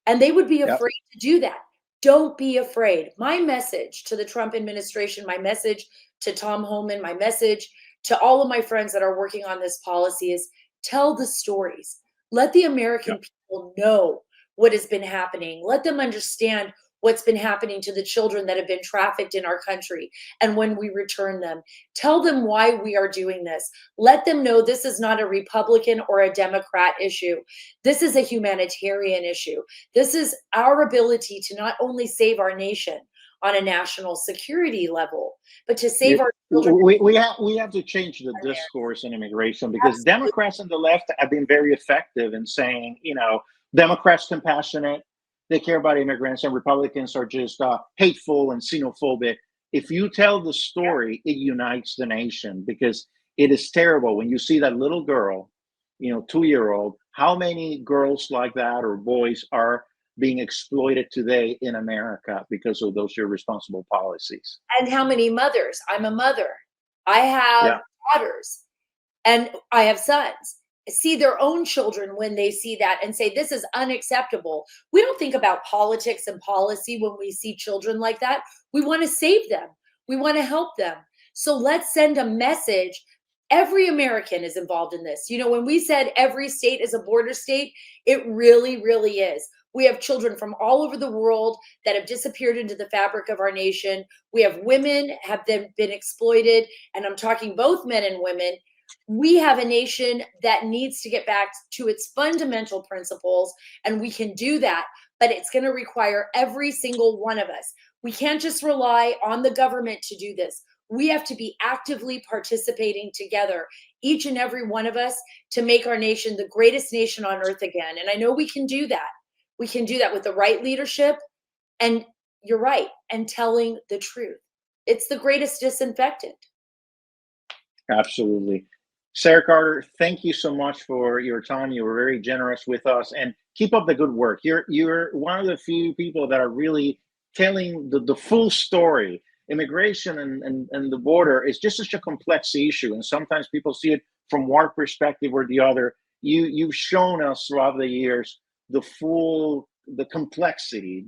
And they would be Yep. afraid to do that. Don't be afraid. My message to the Trump administration, my message to Tom Homan, my message to all of my friends that are working on this policy is tell the stories. Let the American Yep. people know what has been happening. Let them understand what's been happening to the children that have been trafficked in our country and when we return them. Tell them why we are doing this. Let them know this is not a Republican or a Democrat issue. This is a humanitarian issue. This is our ability to not only save our nation on a national security level, but to save our children. We have to change the discourse in immigration, because Absolutely. Democrats on the left have been very effective in saying, you know, Democrats compassionate, they care about immigrants, and Republicans are just hateful and xenophobic. If you tell the story, it unites the nation, because it is terrible when you see that little girl, you know, 2-year-old. How many girls like that or boys are being exploited today in America because of those irresponsible policies? And how many mothers? I'm a mother. I have daughters and I have sons. See their own children when they see that and say, this is unacceptable. We don't think about politics and policy when we see children like that. We want to save them. We want to help them. So let's send a message. Every American is involved in this. You know, when we said every state is a border state, it really, really is. We have children from all over the world that have disappeared into the fabric of our nation. We have women have been exploited, and I'm talking both men and women. We have a nation that needs to get back to its fundamental principles, and we can do that, but it's going to require every single one of us. We can't just rely on the government to do this. We have to be actively participating together, each and every one of us, to make our nation the greatest nation on earth again. And I know we can do that. We can do that with the right leadership, and you're right, and telling the truth. It's the greatest disinfectant. Absolutely. Sara Carter, thank you so much for your time. You were very generous with us, and keep up the good work. You're one of the few people that are really telling the full story. Immigration and the border is just such a complex issue, and sometimes people see it from one perspective or the other. You've shown us throughout the years the complexity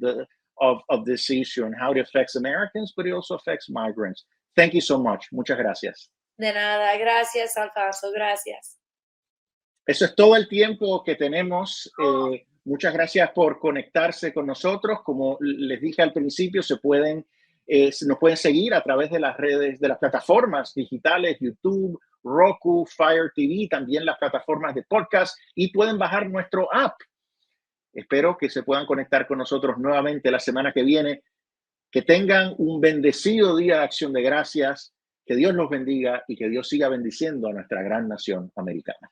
of this issue and how it affects Americans, but it also affects migrants. Thank you so much. Muchas gracias. De nada. Gracias, Alfonso. Gracias. Eso es todo el tiempo que tenemos. Muchas gracias por conectarse con nosotros. Como les dije al principio, nos pueden seguir a través de las redes, de las plataformas digitales, YouTube, Roku, Fire TV, también las plataformas de podcast, y pueden bajar nuestro app. Espero que se puedan conectar con nosotros nuevamente la semana que viene. Que tengan un bendecido día de Acción de Gracias. Que Dios los bendiga y que Dios siga bendiciendo a nuestra gran nación americana.